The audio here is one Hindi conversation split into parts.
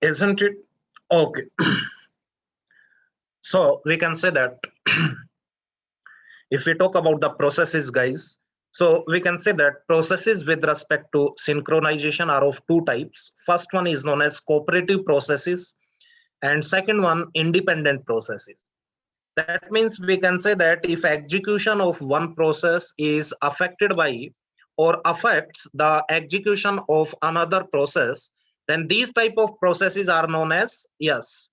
isn't it? Okay. So we can say that if we talk about the processes, guys, so we can say that processes with respect to synchronization are of two types. First one is known as cooperative processes, and second one independent processes. That means we can say that if execution of one process is affected by or affects the execution of another process, then these type of processes are known as, yes,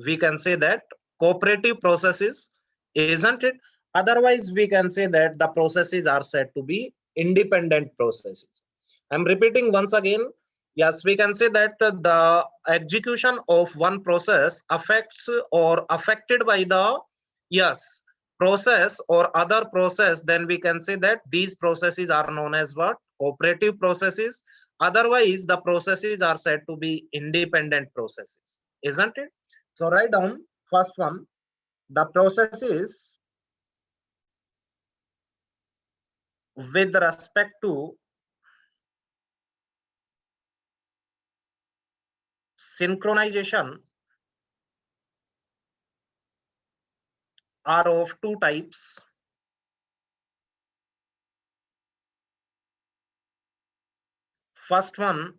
we can say that cooperative processes, isn't it? Otherwise we can say that the processes are said to be independent processes. I'm repeating once again. Yes, we can say that the execution of one process affects or affected by the, yes, process or other process, then we can say that these processes are known as what? Cooperative processes. Otherwise the processes are said to be independent processes, isn't it? So write down first one, the processes with respect to synchronization are of two types. First one,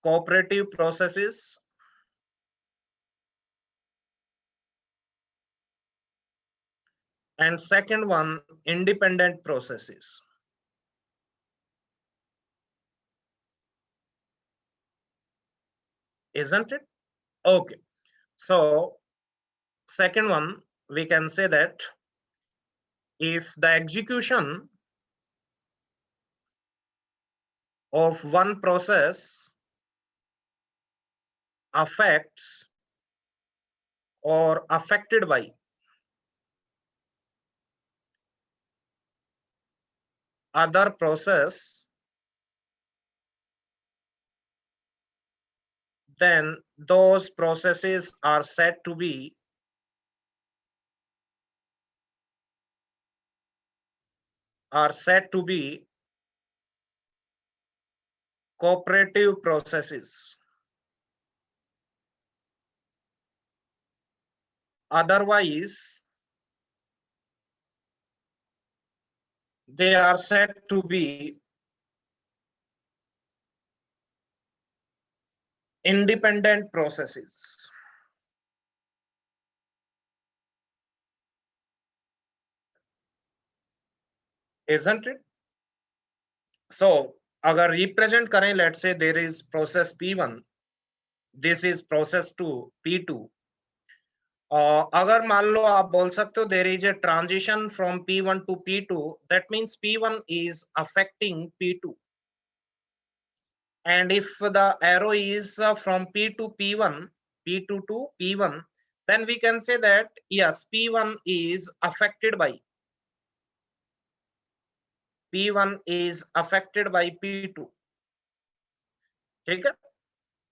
cooperative processes, and second one, independent processes. Isn't it? Okay. So second one, we can say that if the execution of one process affects or affected by other process, then those processes are said to be cooperative processes. Otherwise they are said to be independent processes. Isn't it? So अगर represent करें, let's say there is process P1, this is process 2 P2. अगर मान लो आप बोल सकते हो there is a transition from P1 to P2, that means P1 is affecting P2. And if the arrow is from P to P1, P2 to P1, then we can say that yes, P1 is affected by P2. ठीक है?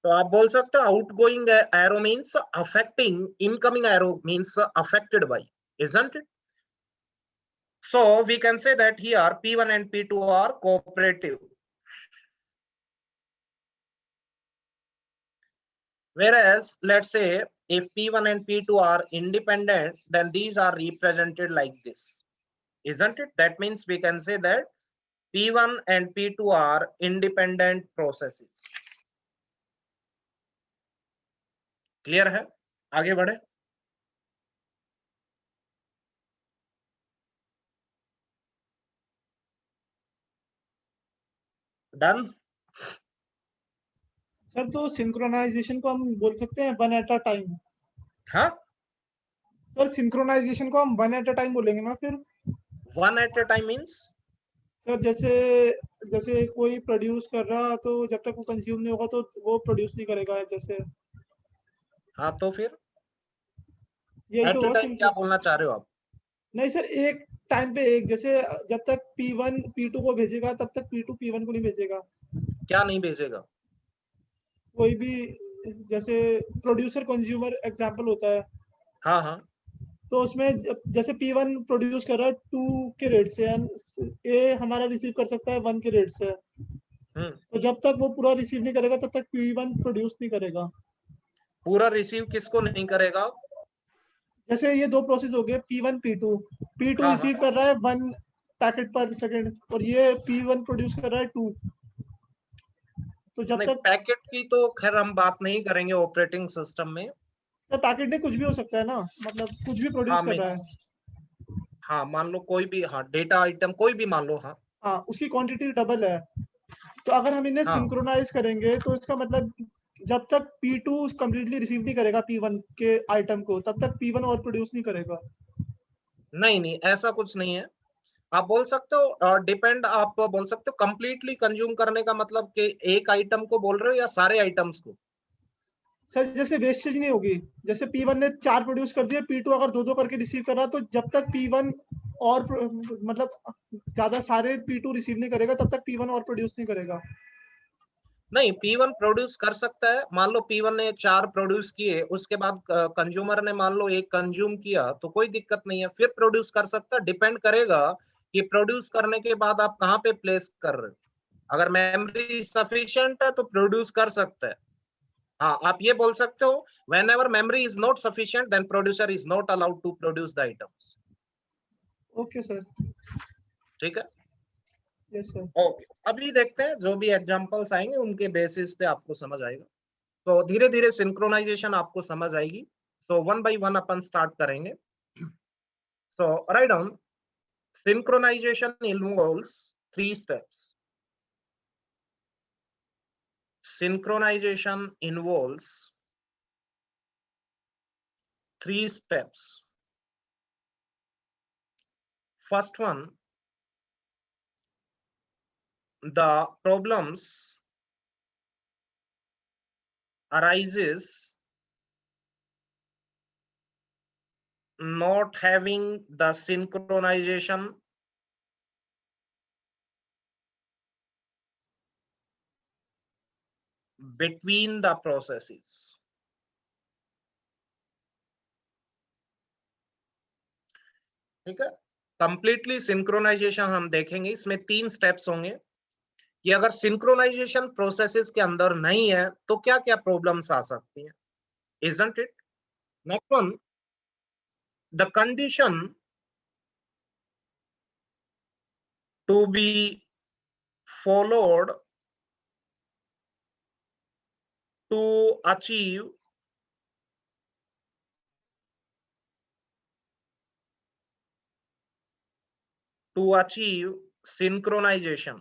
तो आप बोल सकते हो outgoing arrow means affecting, incoming arrow means affected by, isn't it? So we can say that here P1 and P2 are cooperative. Whereas let's say if P1 and P2 are independent, then these are represented like this, isn't it? That means we can say that P1 and P2 are independent processes. Clear है? आगे बढ़े. डन. सर तो सिंक्रोनाइजेशन को हम बोल सकते हैं वन एट अ टाइम. हाँ, सर सिंक्रोनाइजेशन को हम वन एट अ टाइम बोलेंगे ना फिर. One at a time means sir जैसे कोई प्रोड्यूस कर रहा तो जब तक वो कंज्यूम नहीं होगा तो वो प्रोड्यूस नहीं करेगा जैसे. हाँ, तो फिर यही एट तो अ हुआ टाइम क्या बोलना चाह रहे हो आप? नहीं सर, एक टाइम पे एक, जैसे जब तक P1 P2 को भेजेगा तब तक P2 P1 को नहीं भेजेगा. क्या नहीं भेजेगा? कोई भी जैसे प्रोड्यूसर कंज्यूमर एग्जांपल होता है. हाँ हाँ. तो उसमें जैसे P1 प्रोड्यूस कर रहा है 2 के रेट से एंड ए हमारा रिसीव कर सकता है 1 के रेट से. तो जब तक वो पूरा रिसीव नहीं करेगा तब तक P1 प्रोड्यूस नहीं करेगा. पूरा रिसीव किसको नहीं करेगा? जैसे ये दो प्रोसेस हो गए P1 P2 हाँ, रिसीव कर रहा है 1 पैकेट पर सेकंड और ये P1 प्रोड्यूस कर रहा है 2। तो जब नहीं, तक पैकेट की तो खैर हम बात नहीं करेंगे ऑपरेटिंग सिस्टम में। सर पैकेट में कुछ भी हो सकता है ना, मतलब कुछ भी प्रोड्यूस हाँ कर रहा है। मिक्स, हाँ मान लो कोई भी, हाँ डेटा आइटम कोई भी मान लो, हाँ हाँ, उसकी क्वांटिटी डबल है। तो अगर हम इन्हें हाँ सिंक्रोनाइज करेंगे तो इसका मतलब जब तक P2 कंप्लीटली रिसीव नहीं करेगा P1 के आइटम को, तब तक P1 और प्रोड्यूस नहीं करेगा। नहीं नहीं, ऐसा कुछ नहीं है। आप बोल सकते हो डिपेंड, आप बोल सकते हो कंप्लीटली कंज्यूम करने का मतलब कि एक आइटम को बोल रहे हो या सारे आइटम्स को? सर जैसे वेस्टेज नहीं होगी, जैसे P1 ने 4 प्रोड्यूस कर दिए, P2 अगर 2-2 करके रिसीव कर रहा, तो जब तक P1 और मतलब ज्यादा सारे P2 रिसीव नहीं करेगा तब तक P1 और प्रोड्यूस नहीं करेगा। नहीं, P1 प्रोड्यूस कर सकता है। मान लो P1 ने 4 प्रोड्यूस किए, उसके बाद कंज्यूमर ने मान लो एक कंज्यूम किया, तो कोई दिक्कत नहीं है, फिर प्रोड्यूस कर सकता है। डिपेंड करेगा कि प्रोड्यूस करने के बाद आप कहाँ पे प्लेस कर रहे हो। अगर मेमोरी सफिशिएंट है तो प्रोड्यूस कर सकता है। हाँ, आप ये बोल सकते हो whenever memory is not sufficient then producer is not allowed to produce the items। Okay sir. ठीक है, यस सर। ओके। अभी देखते हैं जो भी एग्जांपल्स आएंगे उनके बेसिस पे आपको समझ आएगा। तो धीरे धीरे सिंक्रोनाइजेशन आपको समझ आएगी। सो वन बाय वन अपन स्टार्ट करेंगे। So right down, synchronization involves 3 steps. Synchronization involves 3 steps. First one, the problems arises not having the synchronization between the processes। ठीक है, कंप्लीटली सिंक्रोनाइजेशन हम देखेंगे। इसमें 3 स्टेप्स होंगे कि अगर सिंक्रोनाइजेशन प्रोसेसेस के अंदर नहीं है तो क्या क्या प्रॉब्लम्स आ सकती हैं, isn't it? Next one, the condition to be followed to achieve synchronization,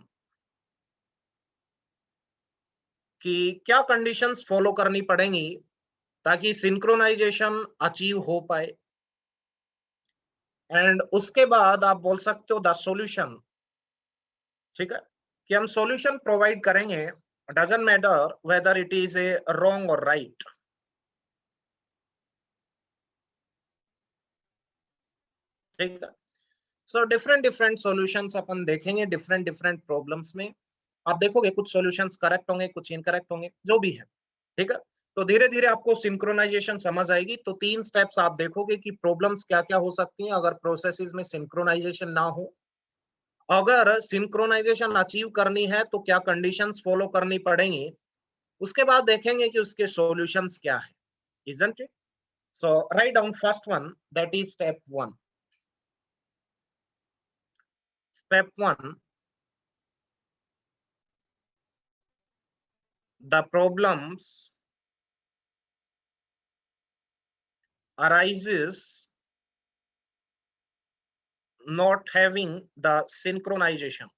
कि क्या कंडीशंस फॉलो करनी पड़ेंगी ताकि सिंक्रोनाइजेशन अचीव हो पाए। एंड उसके बाद आप बोल सकते हो द सॉल्यूशन। ठीक है, कि हम सॉल्यूशन प्रोवाइड करेंगे, doesn't matter whether it is a wrong और राइट। ठीक है, सो डिफरेंट डिफरेंट सॉल्यूशंस अपन देखेंगे डिफरेंट डिफरेंट प्रॉब्लम्स में। आप देखोगे कुछ सॉल्यूशंस करेक्ट होंगे, कुछ इनकरेक्ट होंगे, जो भी है। ठीक है, तो धीरे धीरे आपको सिंक्रोनाइजेशन समझ आएगी। तो 3 स्टेप्स आप देखोगे कि प्रॉब्लम्स क्या क्या हो सकती हैं अगर प्रोसेसेस में सिंक्रोनाइजेशन ना हो। अगर सिंक्रोनाइजेशन अचीव करनी है तो क्या कंडीशंस फॉलो करनी पड़ेंगी। उसके बाद देखेंगे कि उसके सॉल्यूशंस क्या है, isn't it? So write down first one, that is step 1। Step 1, the problems arises not having the synchronization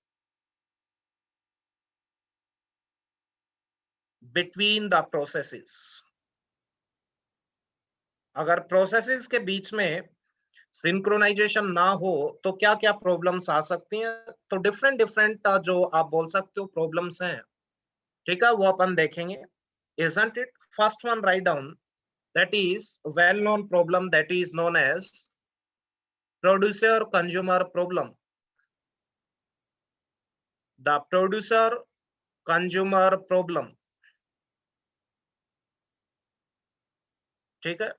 between the processes। अगर प्रोसेसेस के बीच में सिंक्रोनाइजेशन ना हो तो क्या क्या प्रॉब्लम्स आ सकती हैं। तो डिफरेंट डिफरेंट जो आप बोल सकते हो प्रॉब्लम्स हैं, ठीक है, वो अपन देखेंगे, isn't it? First one, write down, that is well known problem, that is known as producer consumer problem। The producer consumer problem। ठीक है,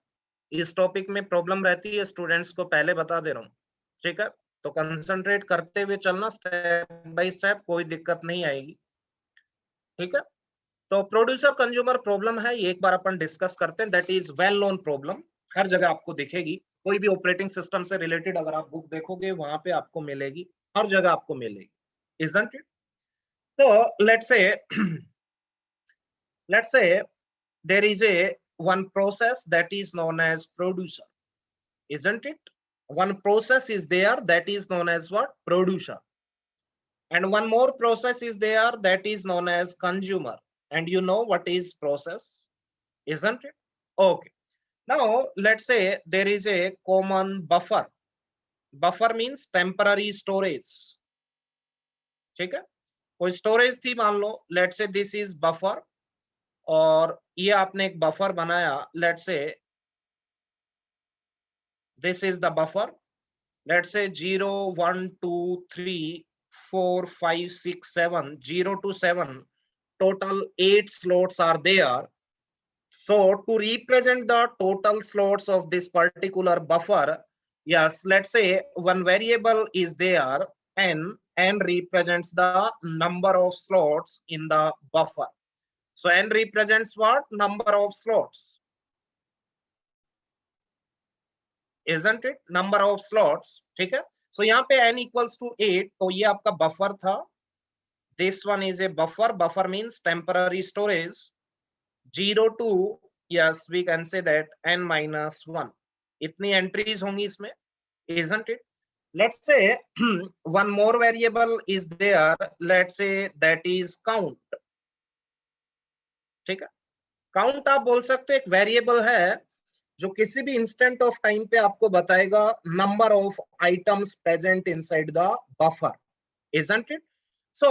इस टॉपिक में प्रॉब्लम रहती है, स्टूडेंट्स को पहले बता दे रहा हूँ। ठीक है, तो कंसंट्रेट करते हुए चलना, स्टेप बाय स्टेप, कोई दिक्कत नहीं आएगी। ठीक है, तो प्रोड्यूसर कंज्यूमर प्रॉब्लम है, ये एक बार अपन डिस्कस करते हैं। That is well known problem, हर जगह आपको दिखेगी। कोई भी ऑपरेटिंग सिस्टम से रिलेटेड अगर आप बुक देखोगे वहां पे आपको मिलेगी, हर जगह आपको मिलेगी, इजंट इट? तो let's say there is a one process that is known as producer, isn't it? One process is there that is known as what? Producer. And one more process is there that is known as consumer. And you know what is process, isn't it? Okay. Now let's say there is a common buffer. Buffer means temporary storage. ठीक है, कोई स्टोरेज थी मान लो, let's say this is buffer, और ये आपने एक बफर बनाया, let's say this is the buffer, let's say 0 1 2 3 4 5 6 7, 0 to 7, total 8 slots are there. So to represent the total slots of this particular buffer, yes, let's say one variable is there, n represents the number of slots in the buffer. So n represents what? Number of slots, isn't it? Number of slots, ठीक है? So यहाँ पे n equals to 8, तो ये आपका बफर था. This one is a buffer. Buffer means temporary storage. 0 to, yes, we can say that n minus 1. इतनी entries होंगी इसमें, isn't it? Let's say one more variable is there. Let's say that is count. ठीक है, काउंट आप बोल सकते हो एक वेरिएबल है जो किसी भी इंस्टेंट ऑफ टाइम पे आपको बताएगा number of items present inside the buffer, isn't it? So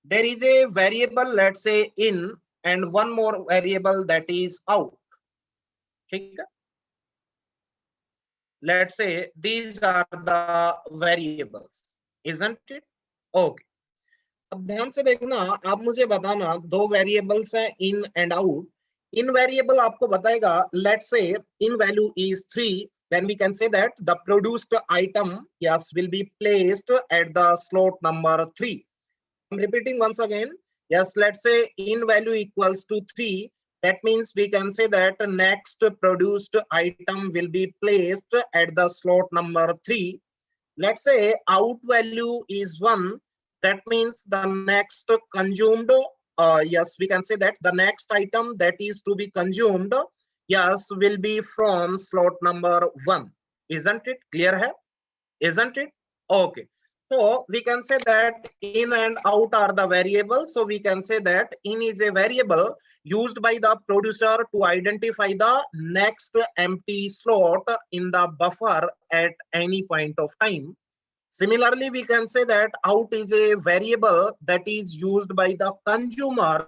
there is a variable, let's say in, and one more variable that is out. ठीक है, let's say these are the variables, isn't it? Okay. अब ध्यान से देखना, आप मुझे बताना, दो वेरिएबल्स हैं in and out. In variable आपको बताएगा, let's say in value is 3, then we can say that the produced item, yes, will be placed at the slot number 3. I'm repeating once again. Yes, let's say in value equals to 3, that means we can say that next produced item will be placed at the slot number 3. Let's say out value is 1, that means the next consumed, yes, we can say that the next item that is to be consumed, yes, will be from slot number 1. Isn't it clear hai? Isn't it? Okay. So we can say that in and out are the variables. So we can say that in is a variable used by the producer to identify the next empty slot in the buffer at any point of time. Similarly, we can say that out is a variable that is used by the consumer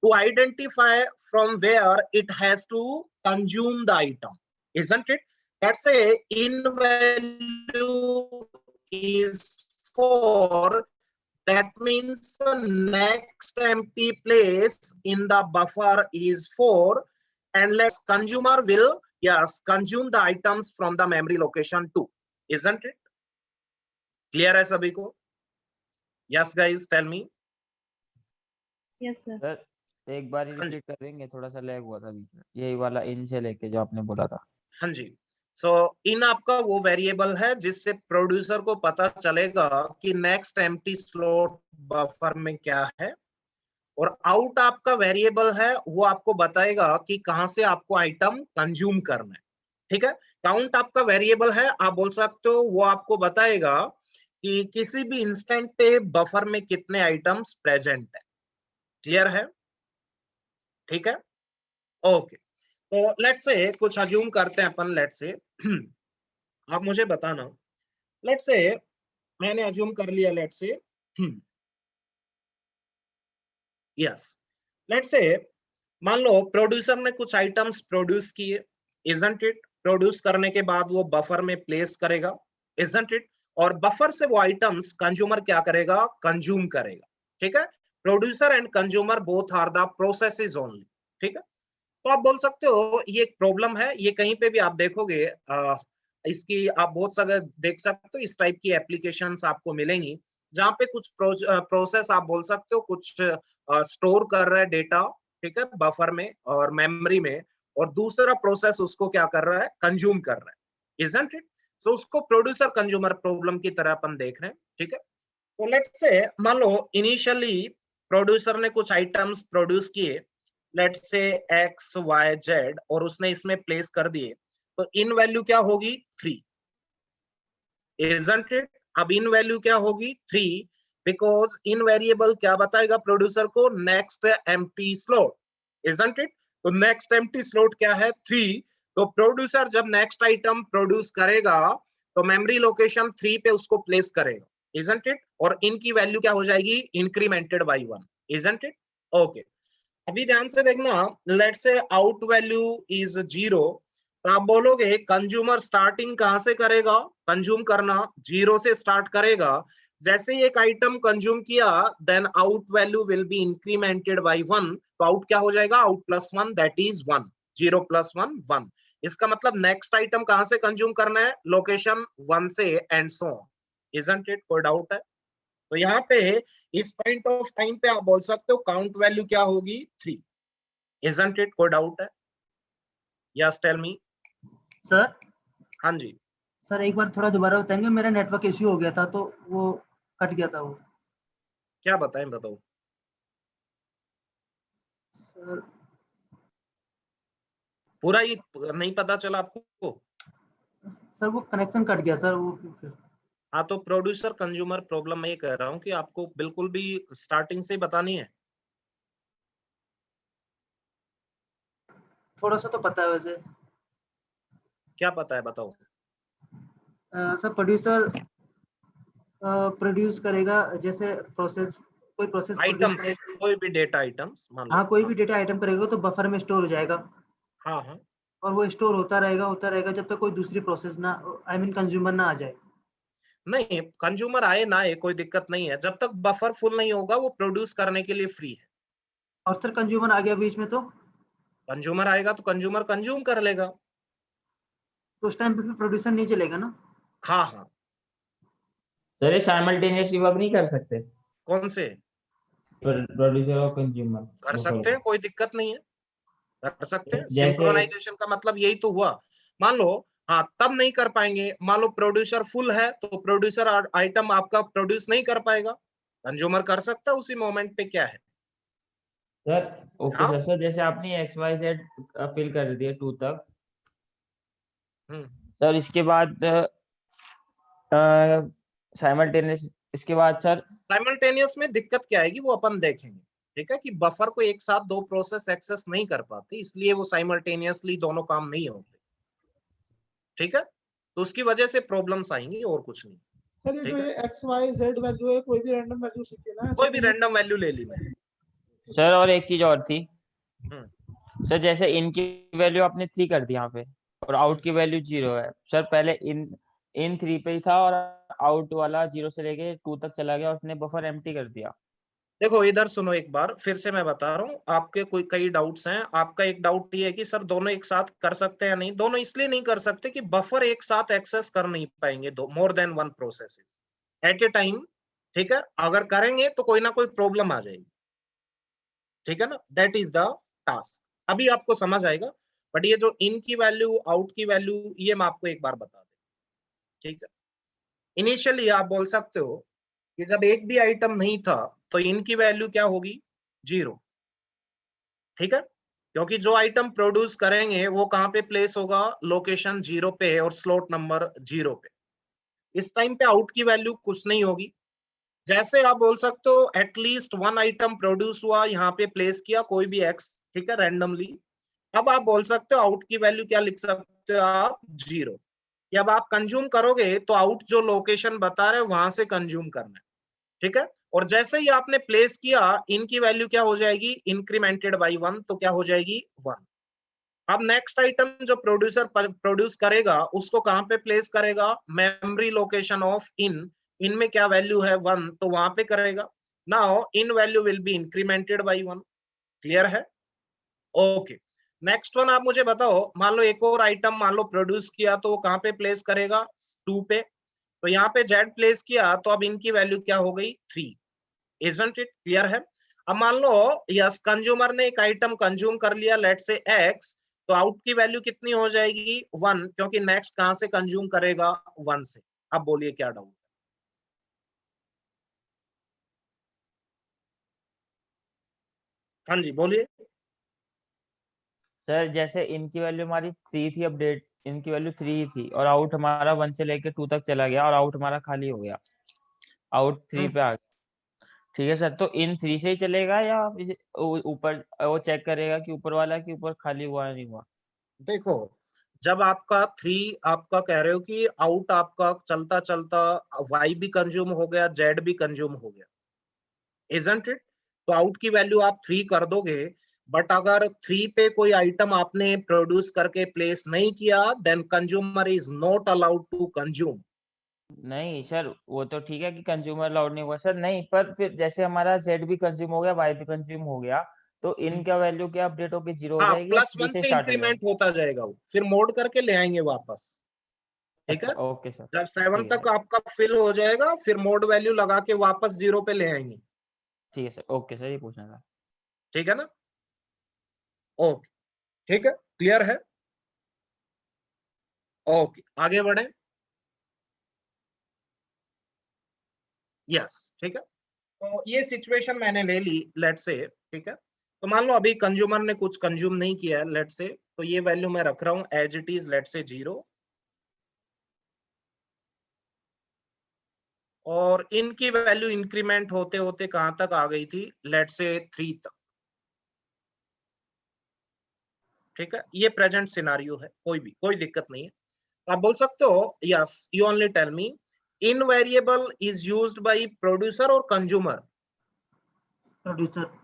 to identify from where it has to consume the item, isn't it? Let's say in value is 4, that means the next empty place in the buffer is 4, and let's consumer will, yes, consume the items from the memory location 2, isn't it? Clear है सभी को? Yes guys, tell me. Yes sir. Sir एक बार रिपीट कर देंगे, थोड़ा सा लैग हुआ था बीच में, यही वाला इन से लेके जो आपने बोला था. हाँ जी. सो इन आपका वो वेरिएबल है जिससे प्रोड्यूसर को पता चलेगा कि नेक्स्ट एम्प्टी स्लॉट बफर में क्या है, और आउट आपका वेरिएबल है, वो आपको बताएगा कि कहां से आपको आइटम कंज्यूम करना है. ठीक है, काउंट आपका वेरिएबल है, आप बोल सकते हो वो आपको बताएगा कि किसी भी इंस्टेंट पे बफर में कितने आइटम्स प्रेजेंट है. क्लियर है? ठीक है, ओके. तो लेट्स से कुछ अज्यूम करते हैं अपन. लेट्स से आप मुझे बताना, लेट्स से मैंने अज्यूम कर लिया, लेट्स से यस, लेट्स से मान लो प्रोड्यूसर ने कुछ आइटम्स प्रोड्यूस किए, इजंट इट? प्रोड्यूस करने के बाद वो बफर में प्लेस करेगा, इजंट इट? और बफर से वो आइटम्स कंज्यूमर क्या करेगा? कंज्यूम करेगा. ठीक है, producer and consumer both are the processes only. ठीक है, तो आप बोल सकते हो ये एक प्रॉब्लम है, ये कहीं पे भी आप देखोगे, इसकी आप बहुत सारे देख सकते हो, इस टाइप की एप्लीकेशंस आपको मिलेंगी. जहाँ पे कुछ प्रोसेस आप बोल सकते हो कुछ स्टोर कर रहा है डेटा, ठीक है, बफर में और मेमोरी में, और दूसरा प्रोसेस उसको क्या कर रहा है, कंज्यूम कर रहा है, इजंट इट? सो उसको प्रोड्यूसर कंज्यूमर प्रॉब्लम की तरह अपन देख रहे हैं, ठीक है। तो लेट्स से मान लो इनिशियली प्रोड्यूसर ने कुछ आइटम्स प्रोड्यूस किए, let's say X Y Z, और उसने इसमें प्लेस कर दिए, तो इन वैल्यू क्या होगी, 3, isn't it? अब इन वैल्यू क्या होगी, 3, बिकॉज इन वेरिएबल क्या बताएगा प्रोड्यूसर को, next empty slot, isn't it? तो नेक्स्ट एम्प्टी स्लॉट क्या है, 3। तो प्रोड्यूसर जब नेक्स्ट आइटम प्रोड्यूस करेगा तो मेमोरी लोकेशन 3 पे उसको प्लेस करेगा, isn't it? और इनकी वैल्यू क्या हो जाएगी, incremented by 1, isn't it? Okay, अभी ध्यान से देखना, let's say out value is 0, तो आप बोलोगे कंज्यूमर स्टार्टिंग कहां से करेगा, कंज्यूम करना 0 से स्टार्ट करेगा। जैसे ही एक आइटम कंज्यूम किया, then out value will be incremented by 1, तो आउट क्या हो जाएगा, out plus 1, that is 1, 0 plus 1 1। इसका मतलब नेक्स्ट आइटम कहां से कंज्यूम करना है, लोकेशन 1 से, and so on, isn't it? कोई डाउट है? तो यहाँ पे इस पॉइंट ऑफ टाइम पे आप बोल सकते हो काउंट वैल्यू क्या होगी, 3, इजंट इट? कोई डाउट है? Yes, tell me. सर हाँ जी, सर एक बार थोड़ा दोबारा बताएंगे, मेरा नेटवर्क इश्यू हो गया था तो वो कट गया था वो। क्या बताएं, बताओ। सर पूरा ही नहीं पता चला आपको? सर वो कनेक्शन कट गया सर वो। हाँ, तो प्रोड्यूसर कंज्यूमर प्रॉब्लम मैं ये कह रहा हूँ कि आपको बिल्कुल भी स्टार्टिंग से बतानी है। थोड़ा सा तो पता है वैसे। क्या पता है, बताओ। सर प्रोड्यूसर प्रोड्यूस करेगा, जैसे प्रोसेस, कोई प्रोसेस आइटम्स, कोई भी डेटा आइटम्स मान लो। हाँ कोई भी डेटा आइटम करेगा तो बफर में स्टोर हो जाएगा, हाँ हाँ, और वो स्टोर होता रहेगा जब तक कोई दूसरी प्रोसेस ना, आई मीन कंज्यूमर ना आ जाए। नहीं, कंज्यूमर आए ना आए कोई दिक्कत नहीं है, जब तक बफर फुल नहीं होगा वो प्रोड्यूस करने के लिए फ्री है। और सर कंज्यूमर आ गया बीच में तो कंज्यूमर आएगा तो कंज्यूमर कंज्यूम कर लेगा। उस टाइम पे फिर प्रोड्यूसर नहीं चलेगा ना। हाँ हाँ, सर ये साइमल्टेनियसली वर्क नहीं कर सकते, कौन से? प्रोड्यूसर और कंज्यूमर कर सकते हैं, कोई दिक्कत नहीं है, कर सकते हैं। जैसे सिंक्रोनाइजेशन का मतलब यही तो हुआ। मान लो, हाँ तब नहीं कर पाएंगे, मान लो प्रोड्यूसर फुल है तो प्रोड्यूसर आइटम आपका प्रोड्यूस नहीं कर पाएगा, कंज्यूमर कर सकता है उसी मोमेंट पे, क्या है। सर ओके हाँ, सर जैसे आपने XYZ फिल कर दिया 2 तक, हम्म, सर इसके बाद साइमल्टेनियस, इसके बाद सर साइमल्टेनियस में दिक्कत क्या आएगी वो अपन देखेंगे, ठीक है, कि बफर को एक साथ दो प्रोसेस एक्सेस नहीं कर पाते, इसलिए वो साइमल्टेनियसली दोनों काम नहीं होते, ठीक है। तो उसकी वजह से प्रॉब्लम्स आएंगी और कुछ नहीं। सर ये ठीक जो है, ये एक्स वाई जेड वैल्यू है, कोई भी रैंडम वैल्यू सकती है ना, कोई भी रैंडम वैल्यू ले ली मैंने। सर और एक चीज और थी हम्म, सर, जैसे इनकी वैल्यू आपने 3 कर दी यहाँ पे और आउट की वैल्यू 0 है सर, पहले इन 3 पे ही था और आउट वाला 0 से लेके 2 तक चला गया, उसने बफर एम्प्टी कर दिया। देखो इधर सुनो, एक बार फिर से मैं बता रहा हूँ, आपके कोई कई डाउट्स हैं। आपका एक डाउट ये है कि सर दोनों एक साथ कर सकते हैं या नहीं। दोनों इसलिए नहीं कर सकते कि बफर एक साथ एक्सेस कर नहीं पाएंगे दो more than one processes at a time, ठीक है। अगर करेंगे तो कोई ना कोई प्रॉब्लम आ जाएगी, ठीक है ना, दैट इज द टास्क। अभी आपको समझ आएगा, बट ये जो इन की वैल्यू आउट की वैल्यू ये मैं आपको एक बार बता दें, ठीक है। इनिशियली आप बोल सकते हो कि जब एक भी आइटम नहीं था तो इनकी वैल्यू क्या होगी, 0, ठीक है, क्योंकि जो आइटम प्रोड्यूस करेंगे वो कहां पे प्लेस होगा, लोकेशन 0 पे और स्लॉट नंबर 0 पे। इस टाइम पे आउट की वैल्यू कुछ नहीं होगी। जैसे आप बोल सकते हो एटलीस्ट वन आइटम प्रोड्यूस हुआ, यहाँ पे प्लेस किया कोई भी एक्स, ठीक है, रैंडमली। अब आप बोल सकते हो आउट की वैल्यू क्या लिख सकते हो आप, 0। अब आप कंज्यूम करोगे तो आउट जो लोकेशन बता रहे वहां से कंज्यूम करना है, ठीक है। और जैसे ही आपने प्लेस किया, इनकी वैल्यू क्या हो जाएगी, इंक्रीमेंटेड बाई 1, तो क्या हो जाएगी, 1। अब नेक्स्ट आइटम जो प्रोड्यूसर प्रोड्यूस करेगा उसको कहां पे प्लेस करेगा, मेमोरी लोकेशन ऑफ इन में क्या वैल्यू है, 1, तो वहां पे करेगा। Now in value will be incremented by 1। Clear है? ओके, नेक्स्ट वन आप मुझे बताओ, मान लो एक और आइटम मान लो प्रोड्यूस किया तो वो कहां पे प्लेस करेगा, 2 पे। तो यहाँ पे जेड प्लेस किया तो अब इनकी वैल्यू क्या हो गई 3, इजंट इट क्लियर है। अब मान लो यस कंज्यूमर ने एक आइटम कंज्यूम कर लिया लेट से एक्स, तो आउट की वैल्यू कितनी हो जाएगी 1, क्योंकि नेक्स्ट कहां से कंज्यूम करेगा 1 से। अब बोलिए क्या डाउट। हाँ जी बोलिए। सर जैसे इनकी वैल्यू हमारी 3 थी, अपडेट इनकी वैल्यू 3 थी और आउट हमारा 1 से लेके 2 तक चला गया और आउट हमारा खाली हो गया, आउट 3 पे आ गया। ठीक है सर, तो इन 3 से ही चलेगा या ऊपर वो चेक करेगा कि ऊपर वाला कि ऊपर खाली हुआ है नहीं हुआ? देखो जब आपका 3 आपका कह रहे हो कि आउट आपका चलता चलता वाई भी कंज्यूम हो गया जेड भी कंज्यूम हो गया, इजंट इट, तो आउट की वैल्यू आप 3 कर दोगे। बट अगर 3 पे कोई आइटम आपने प्रोड्यूस करके प्लेस नहीं किया then consumer is not allowed to consume. नहीं सर, वो तो ठीक है कि कंज्यूमर अलाउड नहीं हुआ सर, नहीं पर फिर जैसे हमारा जेड भी कंज्यूम हो गया वाई भी कंज्यूम हो गया, तो इनका वैल्यू क्या अपडेट होके 0 हो हाँ जाएगी या 3 +1 से से स्टार्ट हो जाएगा? इंक्रीमेंट होता जाएगा, वो फिर मोड करके ले आएंगे वापस। ठीक है, अच्छा ओके सर, जब 7 ठीक है तक सर, आपका फिल हो जाएगा फिर मोड वैल्यू लगा के वापस 0 पे ले आएंगे। ठीक है सर, ओके सर, ये पूछना था। ठीक है ना, ओके ठीक है क्लियर है। ओके आगे बढ़े। यस ठीक है, तो ये सिचुएशन मैंने ले ली लेट से। ठीक है, तो मान लो अभी कंज्यूमर ने कुछ कंज्यूम नहीं किया है लेट से, तो ये वैल्यू मैं रख रहा हूं एज इट इज लेट से 0, और इनकी वैल्यू इंक्रीमेंट होते होते कहां तक आ गई थी लेट से 3 तक। ठीक है, ये प्रेजेंट सिनारियो है, कोई दिक्कत नहीं है। आप बोल सकते हो yes you only tell me in variable is used by producer और consumer. Producer.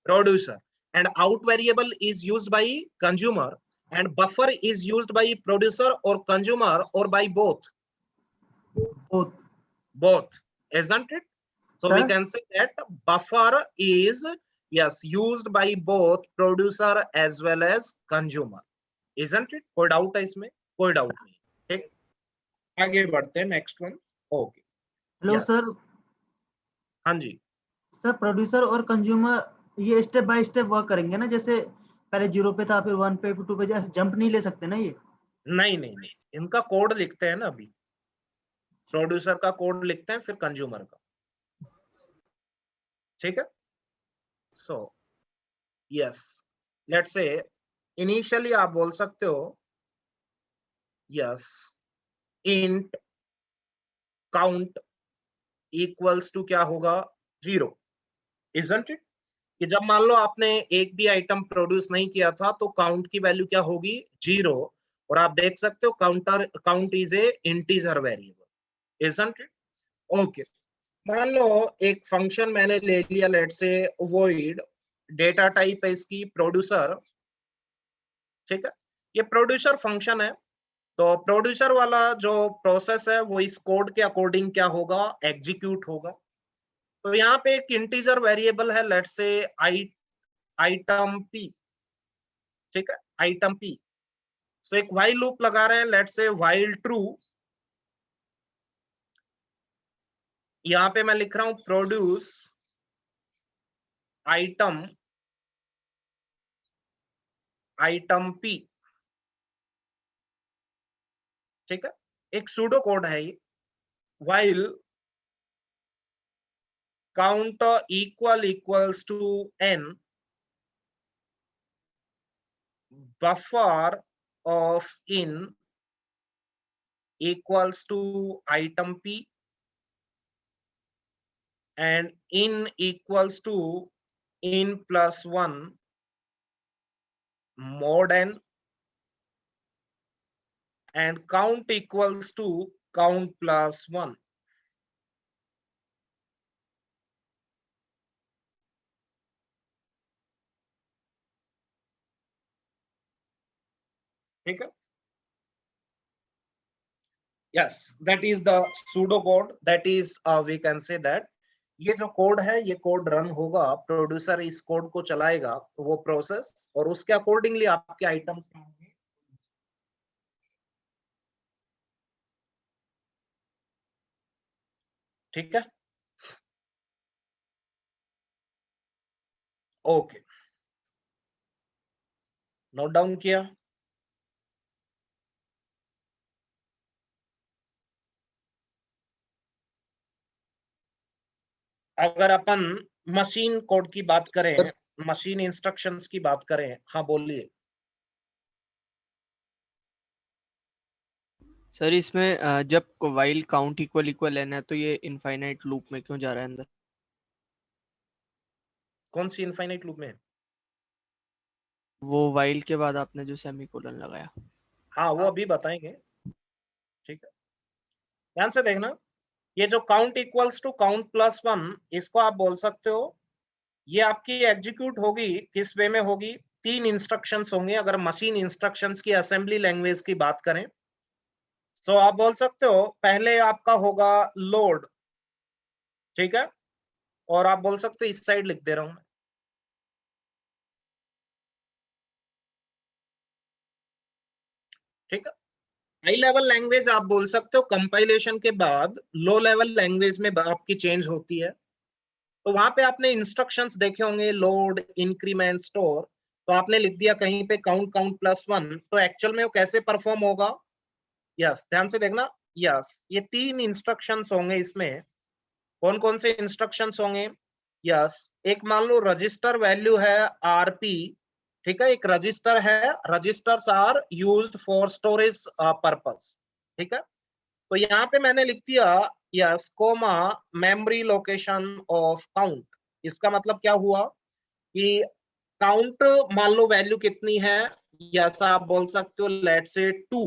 Producer, and out variable is used by consumer, and buffer is used by producer or consumer or by both. Both, isn't it? So we sir can say that buffer is yes used by both producer as well as consumer, isn't it? कोई डाउट है इसमें? कोई डाउट नहीं। ठीक, आगे बढ़ते हैं next one. Okay hello yes sir. हाँ जी। सर प्रोड्यूसर और कंज्यूमर ये स्टेप बाय स्टेप वर्क करेंगे ना, जैसे पहले 0 पे था फिर 1 पे फिर 2 पे, जैसे जंप नहीं ले सकते ना ये? नहीं नहीं नहीं, इनका कोड लिखते हैं ना अभी, प्रोड्यूसर का कोड लिखते हैं फिर कंज्यूमर का। ठीक है, so yes let's say initially आप बोल सकते हो yes int count equals to क्या होगा 0, इजंट इट, कि जब मान लो आपने एक भी आइटम प्रोड्यूस नहीं किया था तो काउंट की वैल्यू क्या होगी 0, और आप देख सकते हो count is a integer variable, isn't it. Okay, मान लो एक फंक्शन मैंने ले लिया लेट से वॉइड, डेटा टाइप है इसकी प्रोड्यूसर। ठीक है, ये प्रोड्यूसर फंक्शन है, तो प्रोड्यूसर वाला जो प्रोसेस है वो इस कोड के अकॉर्डिंग क्या होगा एग्जीक्यूट होगा। तो यहाँ पे एक इंटीजर वेरिएबल है लेट से आइटम पी। ठीक है, आइटम पी, सो एक व्हाइल लूप लगा रहे हैं लेट से व्हाइल ट्रू। यहाँ पे मैं लिख रहा हूं प्रोड्यूस आइटम आइटम पी। ठीक है, एक सूडो कोड है ये, while count equals to n buffer of in equals to item p and in equals to in plus 1 mod n and count equals to count plus 1। ठीक है, yes that is the pseudo code, that is we can say that ये जो कोड है ये कोड रन होगा, प्रोड्यूसर इस कोड को चलाएगा वो प्रोसेस, और उसके अकॉर्डिंगली आपके आइटम्स होंगे। ठीक है, ओके, नोट डाउन किया। अगर अपन मशीन कोड की बात करें, मशीन इंस्ट्रक्शंस की बात करें, हाँ बोलिए। सर इसमें जब while count equal equal N है तो ये इनफाइनाइट लूप में क्यों जा रहा है अंदर? कौन सी इनफाइनाइट लूप में? वो वाइल के बाद आपने जो सेमीकोलन लगाया। हाँ वो अभी बताएंगे, ठीक है, ध्यान से देखना। ये जो count equals to count plus 1, इसको आप बोल सकते हो, ये आपकी एग्जीक्यूट होगी किस वे में होगी? 3 इंस्ट्रक्शंस होंगे अगर मशीन इंस्ट्रक्शंस की असेंबली लैंग्वेज की बात करें। सो आप बोल सकते हो पहले आपका होगा लोड, ठीक है, और आप बोल सकते हो इस साइड लिख दे रहा हूं मैं, ठीक है। हाई लेवल लैंग्वेज आप बोल सकते हो कंपाइलेशन के बाद लो लेवल लैंग्वेज में आपकी चेंज होती है। तो वहां पे आपने इंस्ट्रक्शंस देखे होंगे, लोड, इंक्रीमेंट, स्टोर, तो आपने लिख दिया कहीं पे काउंट काउंट प्लस 1, तो एक्चुअल में वो कैसे परफॉर्म होगा? यस, ध्यान से देखना। यस, ये 3 इंस्ट्रक्शंस होंगे इसमें। कौन कौन से इंस्ट्रक्शंस होंगे? यस, एक मान लो रजिस्टर वैल्यू है आरपी, ठीक है, एक रजिस्टर है, registers are used for storage purpose, ठीक है। तो यहाँ पे मैंने लिख दिया yes comma memory location of count. इसका मतलब क्या हुआ कि काउंट मान लो वैल्यू कितनी है, यस आप बोल सकते हो लेट्स से 2,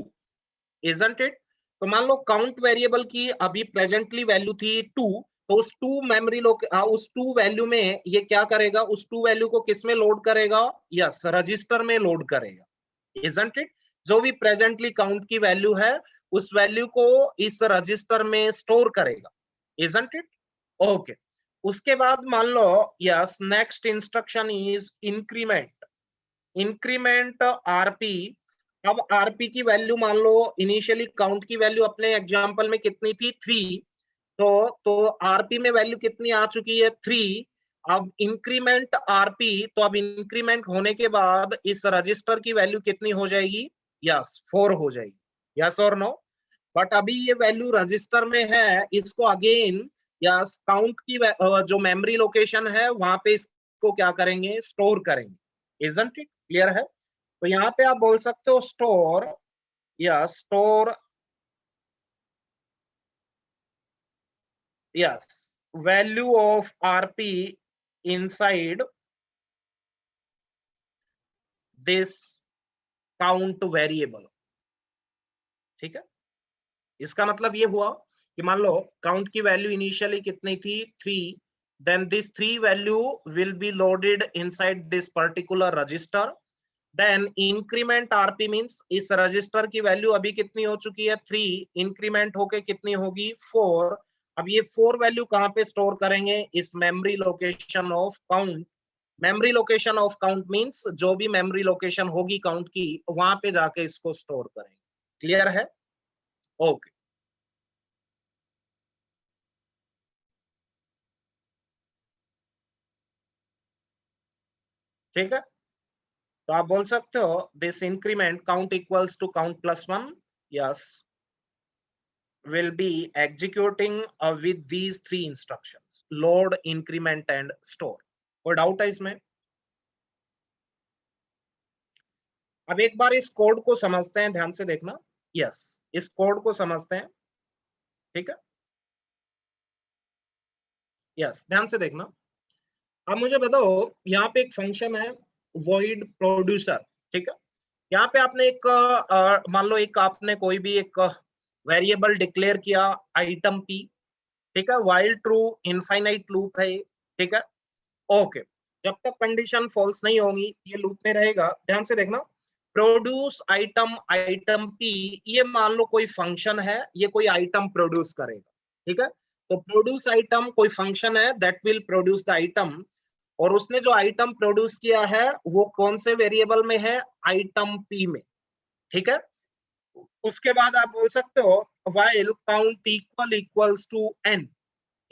इजंट इट? तो मान लो काउंट वेरिएबल की अभी प्रेजेंटली वैल्यू थी 2, तो उस 2 मेमोरी उस 2 वैल्यू में ये क्या करेगा? उस 2 वैल्यू को किस में लोड करेगा? यस, रजिस्टर में लोड करेगा, इजंट इट? जो भी प्रेजेंटली काउंट की वैल्यू है उस वैल्यू को इस रजिस्टर में स्टोर करेगा, इजंट इट? ओके, उसके बाद मान लो yes next instruction is increment. Increment RP. अब आरपी की वैल्यू मान लो इनिशियली काउंट की वैल्यू अपने एग्जांपल में कितनी थी? 3। तो आरपी में वैल्यू कितनी आ चुकी है? 3। अब इंक्रीमेंट आरपी, तो अब इंक्रीमेंट होने के बाद इस रजिस्टर की वैल्यू कितनी हो जाएगी? यस 4 हो जाएगी, यस और नो? बट अभी ये वैल्यू रजिस्टर में है, इसको अगेन यस काउंट की जो मेमोरी लोकेशन है वहां पे इसको क्या करेंगे? स्टोर करेंगे, इजंट इट? क्लियर है? तो यहाँ पे आप बोल सकते हो स्टोर, या store yes value of RP inside this count variable, ठीक है। इसका मतलब ये हुआ कि मान लो काउंट की वैल्यू इनिशियली कितनी थी? 3, then this 3 value will be loaded inside this particular register, then increment rp means इस रजिस्टर की वैल्यू अभी कितनी हो चुकी है? 3, इंक्रीमेंट होके कितनी होगी? 4। अब ये 4 वैल्यू कहाँ पे स्टोर करेंगे? इस memory location of count. Memory location of count means जो भी मेमोरी लोकेशन होगी काउंट की वहां पे जाके इसको स्टोर करेंगे, क्लियर है? ओके, ठीक है। तो आप बोल सकते हो this increment count equals to count plus 1, yes will be executing with these 3 instructions: load, increment and store. कोई डाउट है इसमें? अब एक बार इस कोड को समझते हैं, ध्यान से देखना। यस, इस कोड को समझते हैं, ठीक है। यस, ध्यान से देखना। अब मुझे बताओ यहाँ पे एक फंक्शन है void producer, ठीक है। यहाँ पे आपने एक मान लो एक आपने कोई भी एक वेरिएबल डिक्लेयर किया आइटम p, ठीक है, while true इनफाइनाइट लूप है, ठीक है। ओके, जब तक कंडीशन फॉल्स नहीं होगी ये लूप में रहेगा। ध्यान से देखना, प्रोड्यूस आइटम, आइटम p, ये मान लो कोई फंक्शन है, ये कोई आइटम प्रोड्यूस करेगा, ठीक है। तो प्रोड्यूस आइटम कोई फंक्शन है that will produce the item, और उसने जो आइटम प्रोड्यूस किया है वो कौन से वेरिएबल में है? आइटम p में, ठीक है। उसके बाद आप बोल सकते हो while count equals to n,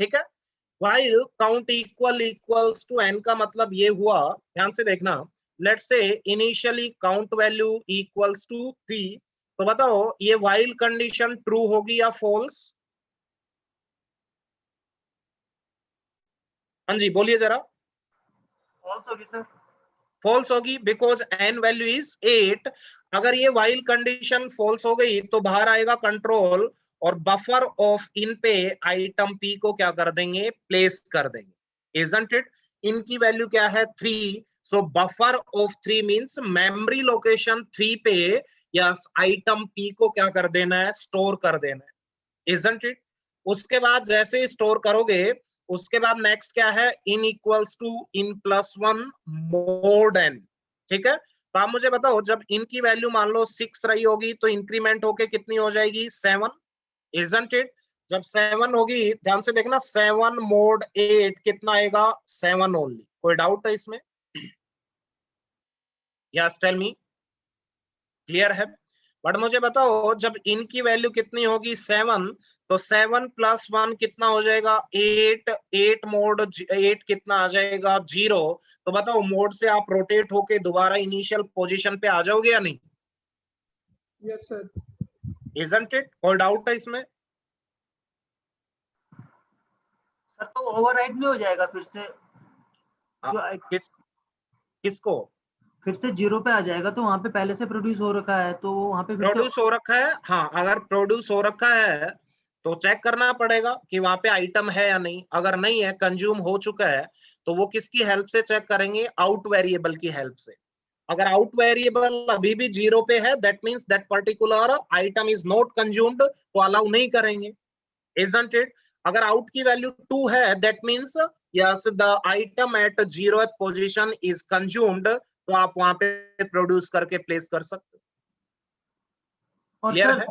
ठीक है। while count equals to n का मतलब ये हुआ, ध्यान से देखना, let's say initially count value equals to 3, तो बताओ ये while कंडीशन ट्रू होगी या फॉल्स? हाँ जी बोलिए जरा। फॉल्स होगी सर। फॉल्स होगी बिकॉज n वैल्यू इज 8। अगर ये while कंडीशन फॉल्स हो गई तो बाहर आएगा कंट्रोल और बफर ऑफ इन पे आइटम p को क्या कर देंगे, प्लेस कर देंगे, इजंट इट? इनकी वैल्यू क्या है 3, so buffer of 3 means memory location 3 पे यस आइटम p को क्या कर देना है, स्टोर कर देना है, इजंट इट? उसके बाद जैसे स्टोर करोगे उसके बाद नेक्स्ट क्या है, in equals to in plus 1 more than, ठीक है। तो आप मुझे बताओ जब इनकी वैल्यू मान लो 6 रही होगी तो इंक्रीमेंट होके कितनी हो जाएगी, 7, इजंट इट? जब 7 होगी, ध्यान से देखना, 7 मोड 8 कितना आएगा, 7 ओनली। कोई डाउट है इसमें? यस टेल मी, क्लियर है? बट मुझे बताओ जब इनकी वैल्यू कितनी होगी, 7, तो 7 प्लस 1 कितना हो जाएगा, 8, 8 मोड 8 कितना आ जाएगा, 0। तो बताओ मोड से आप रोटेट होके दोबारा इनिशियल पोजीशन पे आ जाओगे या नहीं? Yes sir. Isn't it? कोई डाउट है इसमें? सर तो ओवरराइड नहीं हो जाएगा फिर से? किसको? फिर से 0 पे आ जाएगा, तो वहां पे पहले से प्रोड्यूस हो रखा है तो वहां पे फिर से प्रोड्यूस हो रखा है, हाँ अगर प्रोड्यूस हो रखा है तो चेक करना पड़ेगा कि वहां पे आइटम है या नहीं। अगर नहीं है, कंज्यूम हो चुका है, तो वो किसकी हेल्प से चेक करेंगे, आउट वेरिएबल की हेल्प से। अगर आउट वेरिएबल अभी भी 0 पे है, that means that particular item is not consumed, तो अलाउ नहीं करेंगे, इजंट इट? अगर आउट की वैल्यू 2 है, that means yes the item at 0th position is consumed, तो आप वहां पे प्रोड्यूस करके प्लेस कर सकते हो। और क्लियर सर है?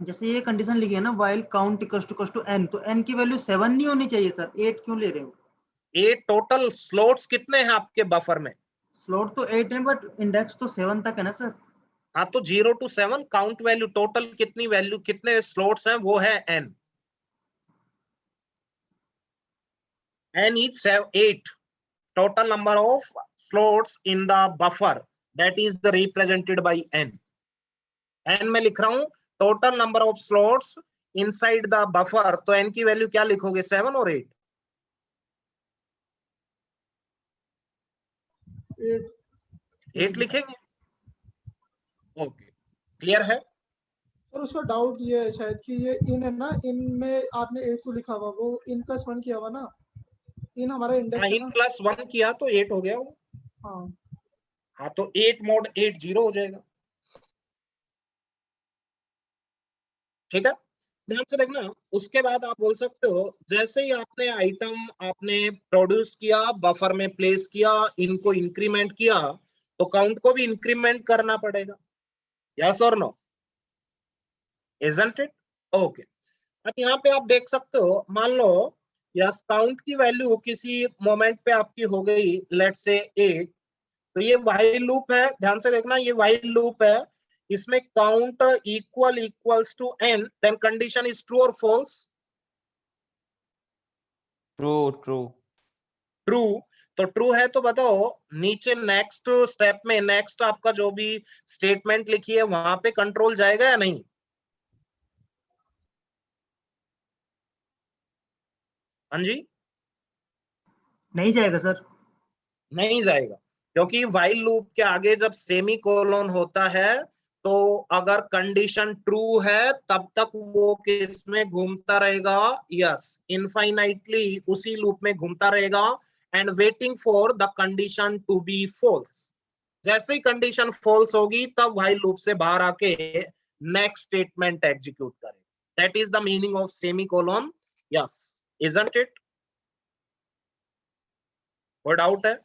जैसे ये कंडीशन लिखी है ना, while count equals to n, तो n की वैल्यू 7 नहीं होनी चाहिए सर, 8 क्यों ले रहे हो? 8 टोटल स्लॉट्स कितने हैं आपके बफर में? स्लॉट तो 8 है बट इंडेक्स तो 7 तक है ना सर। हाँ तो 0 to 7 काउंट वैल्यू टोटल कितनी वैल्यू, कितने स्लॉट्स हैं, वो है n। n is 8 total number of slots in the buffer, that is represented by n। n में लिख रहा हूं total number of slots inside the buffer, तो n की वैल्यू क्या लिखोगे, 7 और 8? 8 लिखेंगे। ओके, क्लियर है? सर उसका डाउट ये है शायद कि ये इन है ना, इन में आपने 8 तो लिखा हुआ, वो इन प्लस 1 किया हुआ ना, इन हमारा इंडेक्स है इन ना। प्लस 1 किया तो 8 हो गया वो। हाँ हाँ तो 8 मोड 8 0 हो जाएगा, ठीक है। ध्यान से देखना, उसके बाद आप बोल सकते हो जैसे ही आपने आइटम आपने प्रोड्यूस किया, बफर में प्लेस किया, इनको इंक्रीमेंट किया, तो काउंट को भी इंक्रीमेंट करना पड़ेगा, यस और नो, इजंट इट? ओके। अब यहाँ पे आप देख सकते हो, मान लो यस काउंट की वैल्यू किसी मोमेंट पे आपकी हो गई लेट्स से 8, तो ये व्हाइल लूप है, ध्यान से देखना ये व्हाइल लूप है, इसमें count equals to n, then condition is true और फॉल्स? True true true. तो ट्रू है तो बताओ नीचे नेक्स्ट स्टेप में नेक्स्ट आपका जो भी स्टेटमेंट लिखी है वहां पे कंट्रोल जाएगा या नहीं? हाँ जी, नहीं जाएगा सर। नहीं जाएगा, क्योंकि व्हाइल लूप के आगे जब सेमी कोलोन होता है तो अगर कंडीशन ट्रू है तब तक वो किस में घूमता रहेगा, यस इनफाइनाइटली उसी लूप में घूमता रहेगा and waiting for the condition to be false. जैसे ही कंडीशन फॉल्स होगी तब व्हाइल लूप से बाहर आके नेक्स्ट स्टेटमेंट एग्जीक्यूट करेगा, that is the meaning of semicolon, yes isn't it? कोई डाउट है?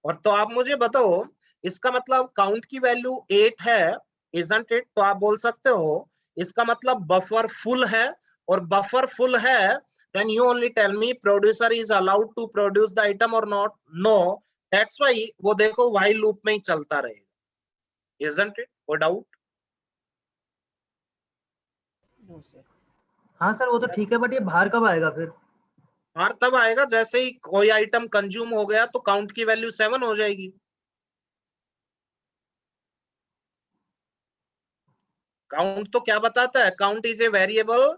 और तो आप मुझे बताओ इसका मतलब काउंट की वैल्यू 8 है, इजंट इट? तो आप बोल सकते हो इसका मतलब बफर फुल है, और बफर फुल है then you only tell me producer is allowed to produce the item और नॉट? नो, दैट्स व्हाई वो देखो व्हाइल लूप में ही चलता रहेगा, इजंट इट? कोई डाउट? हाँ सर वो तो ठीक है, बट ये बाहर कब आएगा फिर? और तब आएगा जैसे ही कोई आइटम कंज्यूम हो गया तो काउंट की वैल्यू 7 हो जाएगी। काउंट तो क्या बताता है? Count is a variable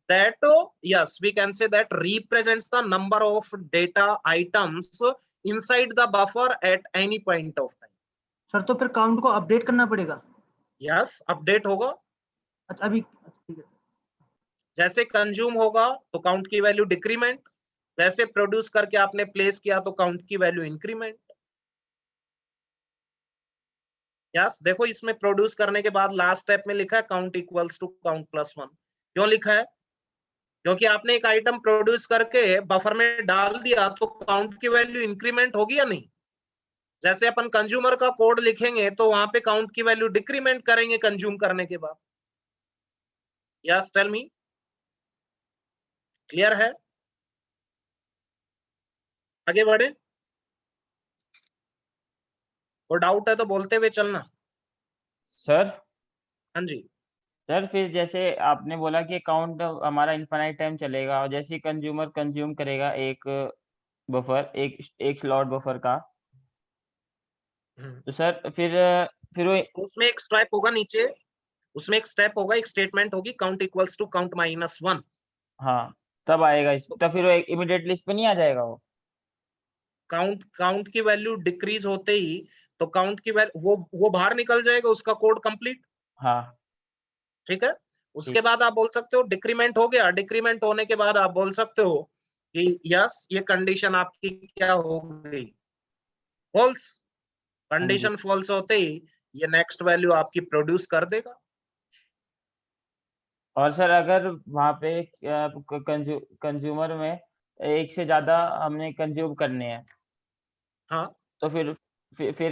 that yes we can say that represents the number of data items inside the buffer at any point of time. Sir तो फिर काउंट को अपडेट करना पड़ेगा? yes अपडेट होगा। अच्छा अभी ठीक है। जैसे कंज्यूम होगा तो काउंट की वैल्यू डिक्रीमेंट, जैसे प्रोड्यूस करके आपने प्लेस किया तो काउंट की वैल्यू इंक्रीमेंट। यस देखो इसमें प्रोड्यूस करने के बाद लास्ट स्टेप में लिखा है count equals to count plus 1। क्यों लिखा है? क्योंकि आपने एक आइटम प्रोड्यूस करके बफर में डाल दिया तो काउंट की वैल्यू इंक्रीमेंट होगी या नहीं? जैसे अपन कंज्यूमर का कोड लिखेंगे तो वहां पे काउंट की वैल्यू डिक्रीमेंट करेंगे कंज्यूम करने के बाद। यस टेल मी, क्लियर है? आगे बढ़े, और डाउट है तो बोलते हुए चलना। सर हाँ जी। सर फिर जैसे आपने बोला कि अकाउंट हमारा इनफाइनाइट टाइम चलेगा, और जैसे कंज्यूमर कंज्यूम करेगा एक बफर, एक स्लॉट बफर का, तो सर फिर वो उसमें एक स्टेप होगा नीचे, उसमें एक स्टेप होगा, एक स्टेटमेंट होगी count equals to count minus 1। हाँ तब आएगा इस, तब फिर वो इमीडिएटली इस पे नहीं आ जाएगा वो? काउंट की वैल्यू डिक्रीज होते ही तो काउंट की वैल्यू वो बाहर निकल जाएगा, उसका कोड कंप्लीट। हाँ ठीक है। उसके ठीक। बाद आप बोल सकते हो डिक्रीमेंट हो गया, डिक्रीमेंट होने के बाद आप बोल सकते हो कि यस ये कंडीशन आपकी क्या हो गई, फॉल्स। हाँ जी। कंडीशन फॉल्स होते ही ये नेक्स्ट वैल्यू आपकी प्रोड्यूस कर देगा। और सर अगर वहाँ पे कंज्यूमर में एक से ज्यादा हमने कंज्यूम करने हैं, हाँ तो फिर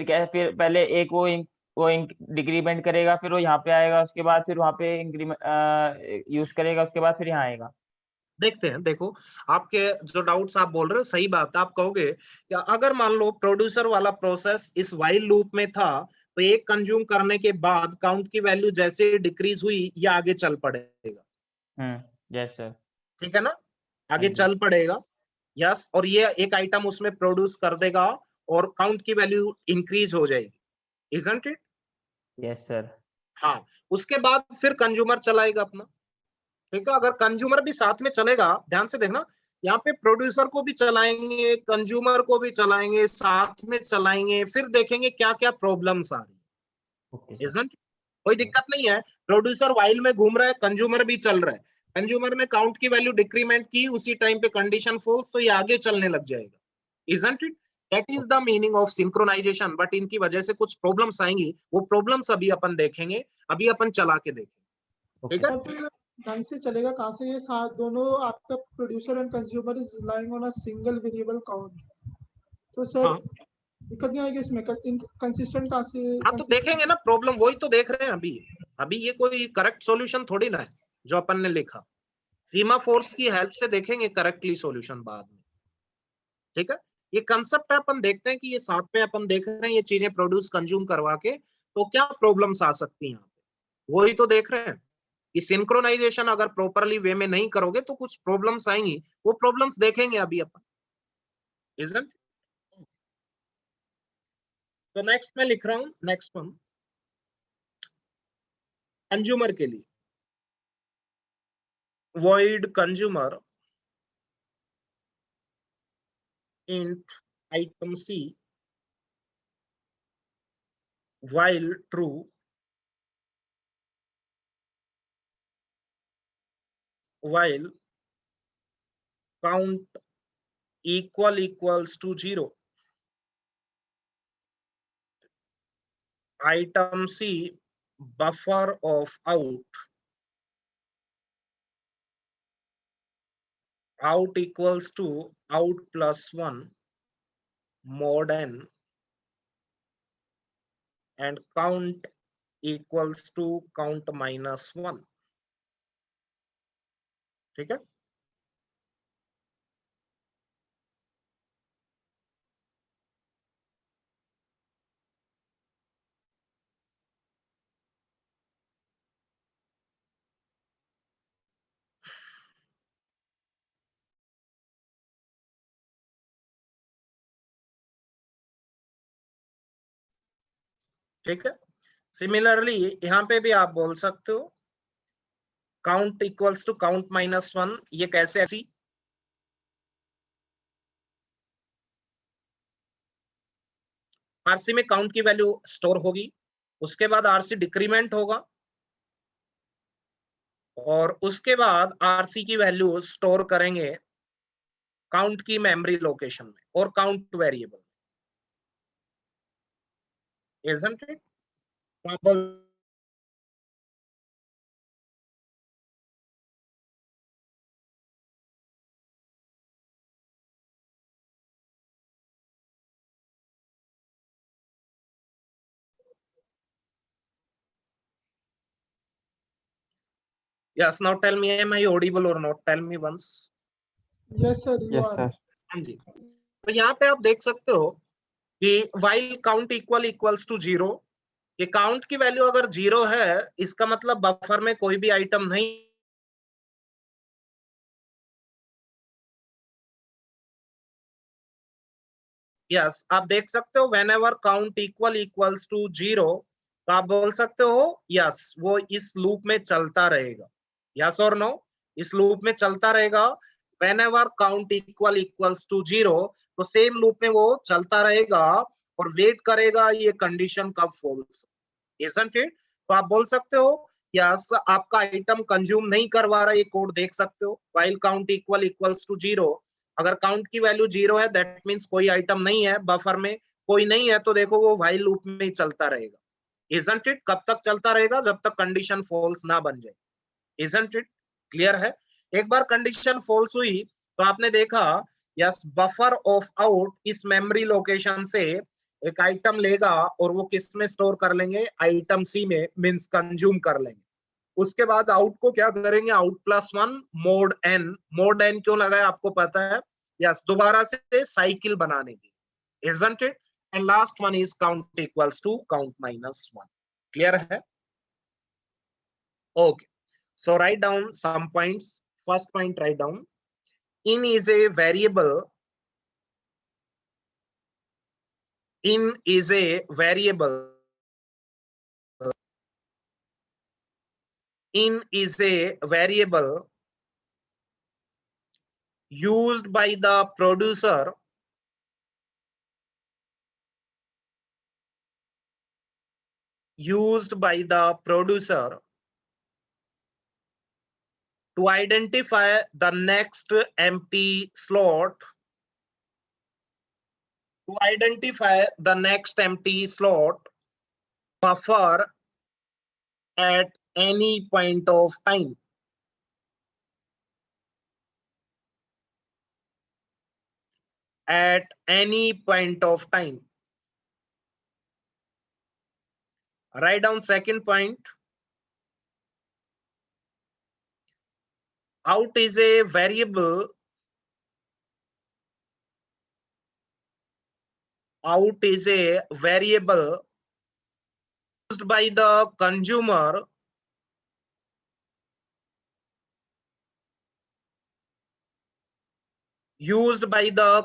क्या है, फिर पहले एक वो डिक्रीमेंट करेगा, फिर वो यहाँ पे आएगा, उसके बाद फिर वहाँ पे इंक्रीमेंट यूज करेगा, उसके बाद फिर यहाँ आएगा। देखते हैं। देखो आपके जो डाउट्स आप बोल रहे हो सही बात है। आप कहोगे कि अगर मान लो प्रोड्यूसर वाला प्रोसेस इस वाइल लूप में था तो एक कंज्यूम करने के बाद काउंट की वैल्यू जैसे डिक्रीज हुई ये आगे चल पड़ेगा। Yes sir. ठीक है ना, हाँ आगे जी। चल पड़ेगा। यस और ये एक आइटम उसमें प्रोड्यूस कर देगा और काउंट की वैल्यू इंक्रीज हो जाएगी, इजंट इट? Yes sir. हाँ, उसके बाद फिर कंज्यूमर चलाएगा अपना। ठीक है, अगर कंज्यूमर भी साथ में चलेगा, ध्यान से देखना, यहाँ पे प्रोड्यूसर को भी चलाएंगे, कंज्यूमर को भी चलाएंगे, साथ में चलाएंगे, फिर देखेंगे क्या क्या प्रॉब्लम्स आ रही ओके है, सर। isn't it? कोई दिक्कत नहीं है। प्रोड्यूसर वाइल में घूम रहा है, कंज्यूमर भी चल रहा है, कंज्यूमर ने काउंट की वैल्यू डिक्रीमेंट की, उसी टाइम पे कंडीशन फॉल्स, तो ये आगे चलने लग जाएगा, isn't it? That is the meaning of synchronization, but इनकी वजह से कुछ प्रॉब्लम्स आएंगी, वो प्रॉब्लम्स अभी अपन देखेंगे, अभी अपन चला के देखेंगे। ठीक है। और फिर ढंग से चलेगा कहाँ से? ये साथ दोनों आपका producer and consumer is relying on a single variable count. तो सर हाँ दिक्कत नहीं आएगी इसमें? कंसिस्टेंट कहाँ से? हाँ तो देखेंगे ना, प्रॉब्लम वही तो देख रहे हैं अभी। अभी ये कोई करेक्ट सॉल्यूशन थोड़ी ना है जो अपन ने लिखा, सीमा फोर्स की हेल्प से देखेंगे करेक्टली सॉल्यूशन बाद में। ठीक है, ये कंसेप्ट है, अपन देखते हैं कि ये साथ में अपन देख रहे हैं ये चीजें प्रोड्यूस कंज्यूम करवा के तो क्या प्रॉब्लम्स आ सकती हैं यहाँ पे, वही तो देख रहे हैं कि सिंक्रोनाइजेशन अगर प्रॉपरली वे में नहीं करोगे तो कुछ प्रॉब्लम्स आएंगी, वो प्रॉब्लम्स देखेंगे अभी अपन, इजंट? तो नेक्स्ट मैं लिख रहा हूं, नेक्स्ट वन कंज्यूमर के लिए, void consumer int item C while true, while count equals to 0, item C buffer of out equals to out plus 1 mod n and count equals to count minus 1। ठीक है। ठीक है। सिमिलरली यहाँ पे भी आप बोल सकते हो काउंट इक्वल्स टू काउंट -1। ये कैसे ऐसी, आरसी में काउंट की वैल्यू स्टोर होगी, उसके बाद आरसी डिक्रीमेंट होगा और उसके बाद आरसी की वैल्यू स्टोर करेंगे काउंट की मेमोरी लोकेशन में और count variable, isn't it? Yes, now tell me, am I audible or not? Tell me once. Yes sir, you Yes, are. sir. हाँ जी। तो यहाँ पे आप देख सकते हो कि while count equals to 0, कि काउंट की वैल्यू अगर 0 है, इसका मतलब बफर में कोई भी आइटम नहीं। यस, आप देख सकते हो whenever count equals to 0, तो आप बोल सकते हो यस वो इस लूप में चलता रहेगा। यस और नो, इस लूप में चलता रहेगा। whenever count equals to 0, तो सेम लूप में वो चलता रहेगा और वेट करेगा ये कंडीशन कब फॉल्स, isn't it? तो आप बोल सकते हो यस आपका आइटम कंज्यूम नहीं करवा रहा, ये कोड देख सकते हो। while count equals to 0, अगर काउंट की वैल्यू 0 है दैट मींस कोई आइटम नहीं है बफर में, कोई नहीं है, तो देखो वो व्हाइल लूप में ही चलता रहेगा, isn't it? कब तक चलता रहेगा? जब तक कंडीशन फॉल्स ना बन जाए, isn't it? क्लियर है? एक बार कंडीशन फॉल्स हुई तो आपने देखा यस बफर ऑफ आउट इस मेमोरी लोकेशन से एक आइटम लेगा और वो किस में स्टोर कर लेंगे? आइटम सी में, मींस कंज्यूम कर लेंगे। उसके बाद आउट को क्या करेंगे? Out +1 mod N. Mod N क्यों लगाया आपको पता है? यस, दोबारा से साइकिल बनाने की, isn't it? And last one is count equals to count -1. Clear है? Okay. So write down some points. First point, write down. In is a variable. In is a variable. In is a variable used by the producer to identify the next empty slot, buffer at any point of time. At any point of time. Write down second point. Out is a variable. Out is a variable used by the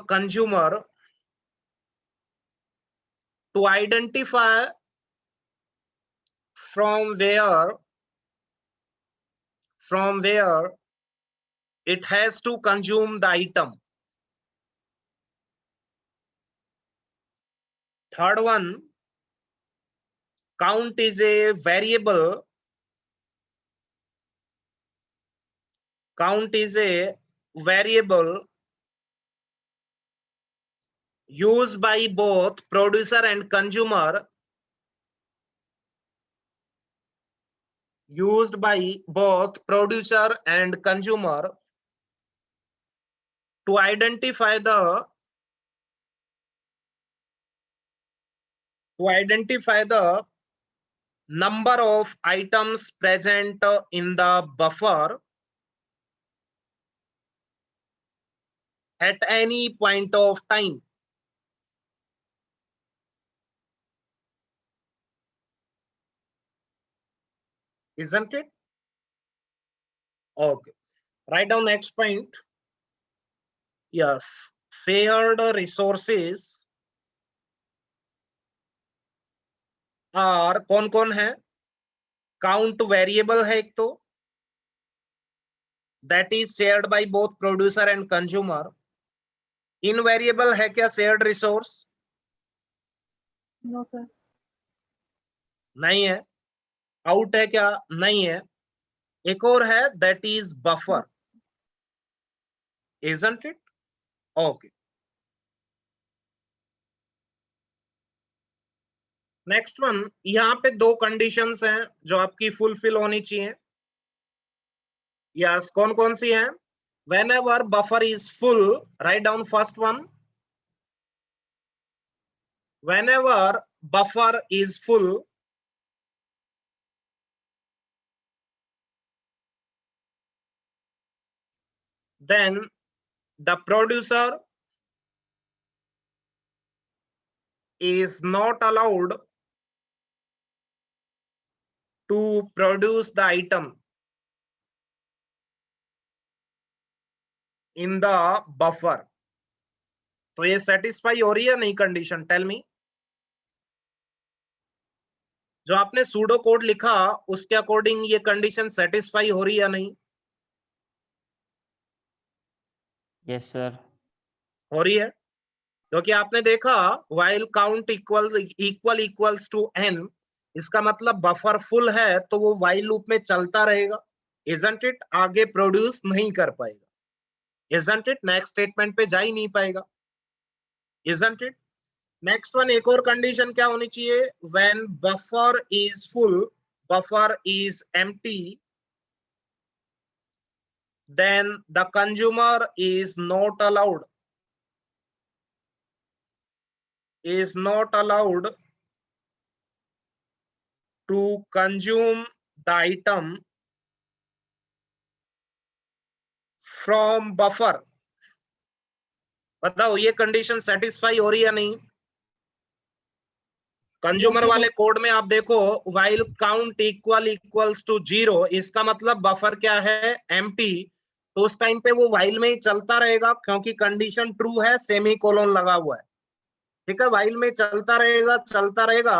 consumer to identify from where it has to consume the item. Third one, count is a variable. Count is a variable used by both producer and consumer. Used by both producer and consumer to identify the number of items present in the buffer at any point of time. Isn't it? Okay. Write down next point. Yes, shared resources और कौन कौन है? काउंट वेरिएबल है एक तो, that is shared by both producer and consumer. Invariable है क्या शेयर्ड रिसोर्स? No sir. नहीं है। आउट है क्या? नहीं है। एक और है, that is buffer, isn't it? Okay, next one. यहाँ पे दो कंडीशंस हैं जो आपकी फुलफिल होनी चाहिए। यस, कौन कौन सी हैं? whenever buffer is full, write down first one. Whenever buffer is full, then the producer is not allowed to produce the item in the buffer. तो ये सेटिस्फाई हो रही है नहीं कंडीशन? Tell me. जो आपने सूडो कोड लिखा उसके अकॉर्डिंग ये कंडीशन सेटिस्फाई हो रही है नहीं? Yes sir. हो रही है, क्योंकि आपने देखा while count equals to n, इसका मतलब बफर फुल है तो वो while लूप में चलता रहेगा, isn't it? आगे प्रोड्यूस नहीं कर पाएगा, isn't it? नेक्स्ट स्टेटमेंट पे जा ही नहीं पाएगा, isn't it? नेक्स्ट वन, एक और कंडीशन क्या होनी चाहिए? when buffer is full, buffer is empty, then the consumer is not allowed to consume the item from buffer. बताओ ये कंडीशन सेटिस्फाई हो रही है नहीं? कंज्यूमर वाले कोड में आप देखो while count equals to 0, इसका मतलब बफर क्या है? एम्प्टी। तो उस टाइम पे वो while में ही चलता रहेगा क्योंकि कंडीशन ट्रू है, सेमी कोलोन लगा हुआ है, ठीक है? while में चलता रहेगा।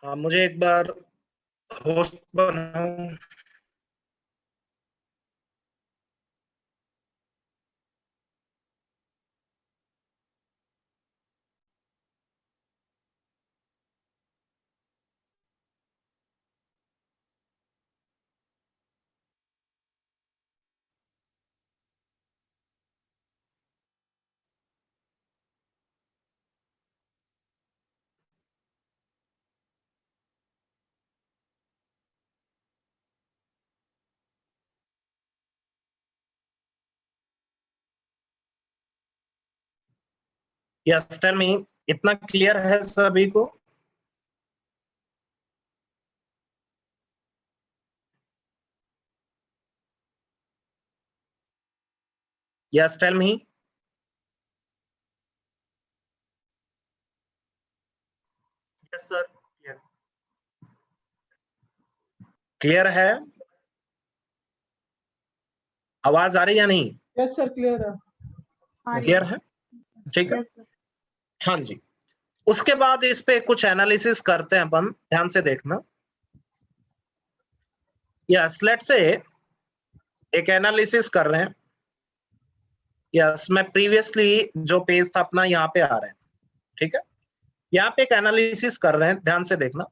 हाँ, मुझे एक बार होस्ट बनाओ। यस टेल मी, इतना क्लियर है सभी को? Yes tell me. Yes sir. Clear है? आवाज आ रही है या नहीं? यस सर, क्लियर है। हाँ क्लियर है? ठीक है। yes, sir. हाँ जी। उसके बाद इस पे कुछ एनालिसिस करते हैं अपन, ध्यान से देखना। यस लेट्स से एक एनालिसिस कर रहे हैं। यस मैं प्रीवियसली जो पेज था अपना यहाँ पे आ रहा है, ठीक है। यहाँ पे एक एनालिसिस कर रहे हैं, ध्यान से देखना।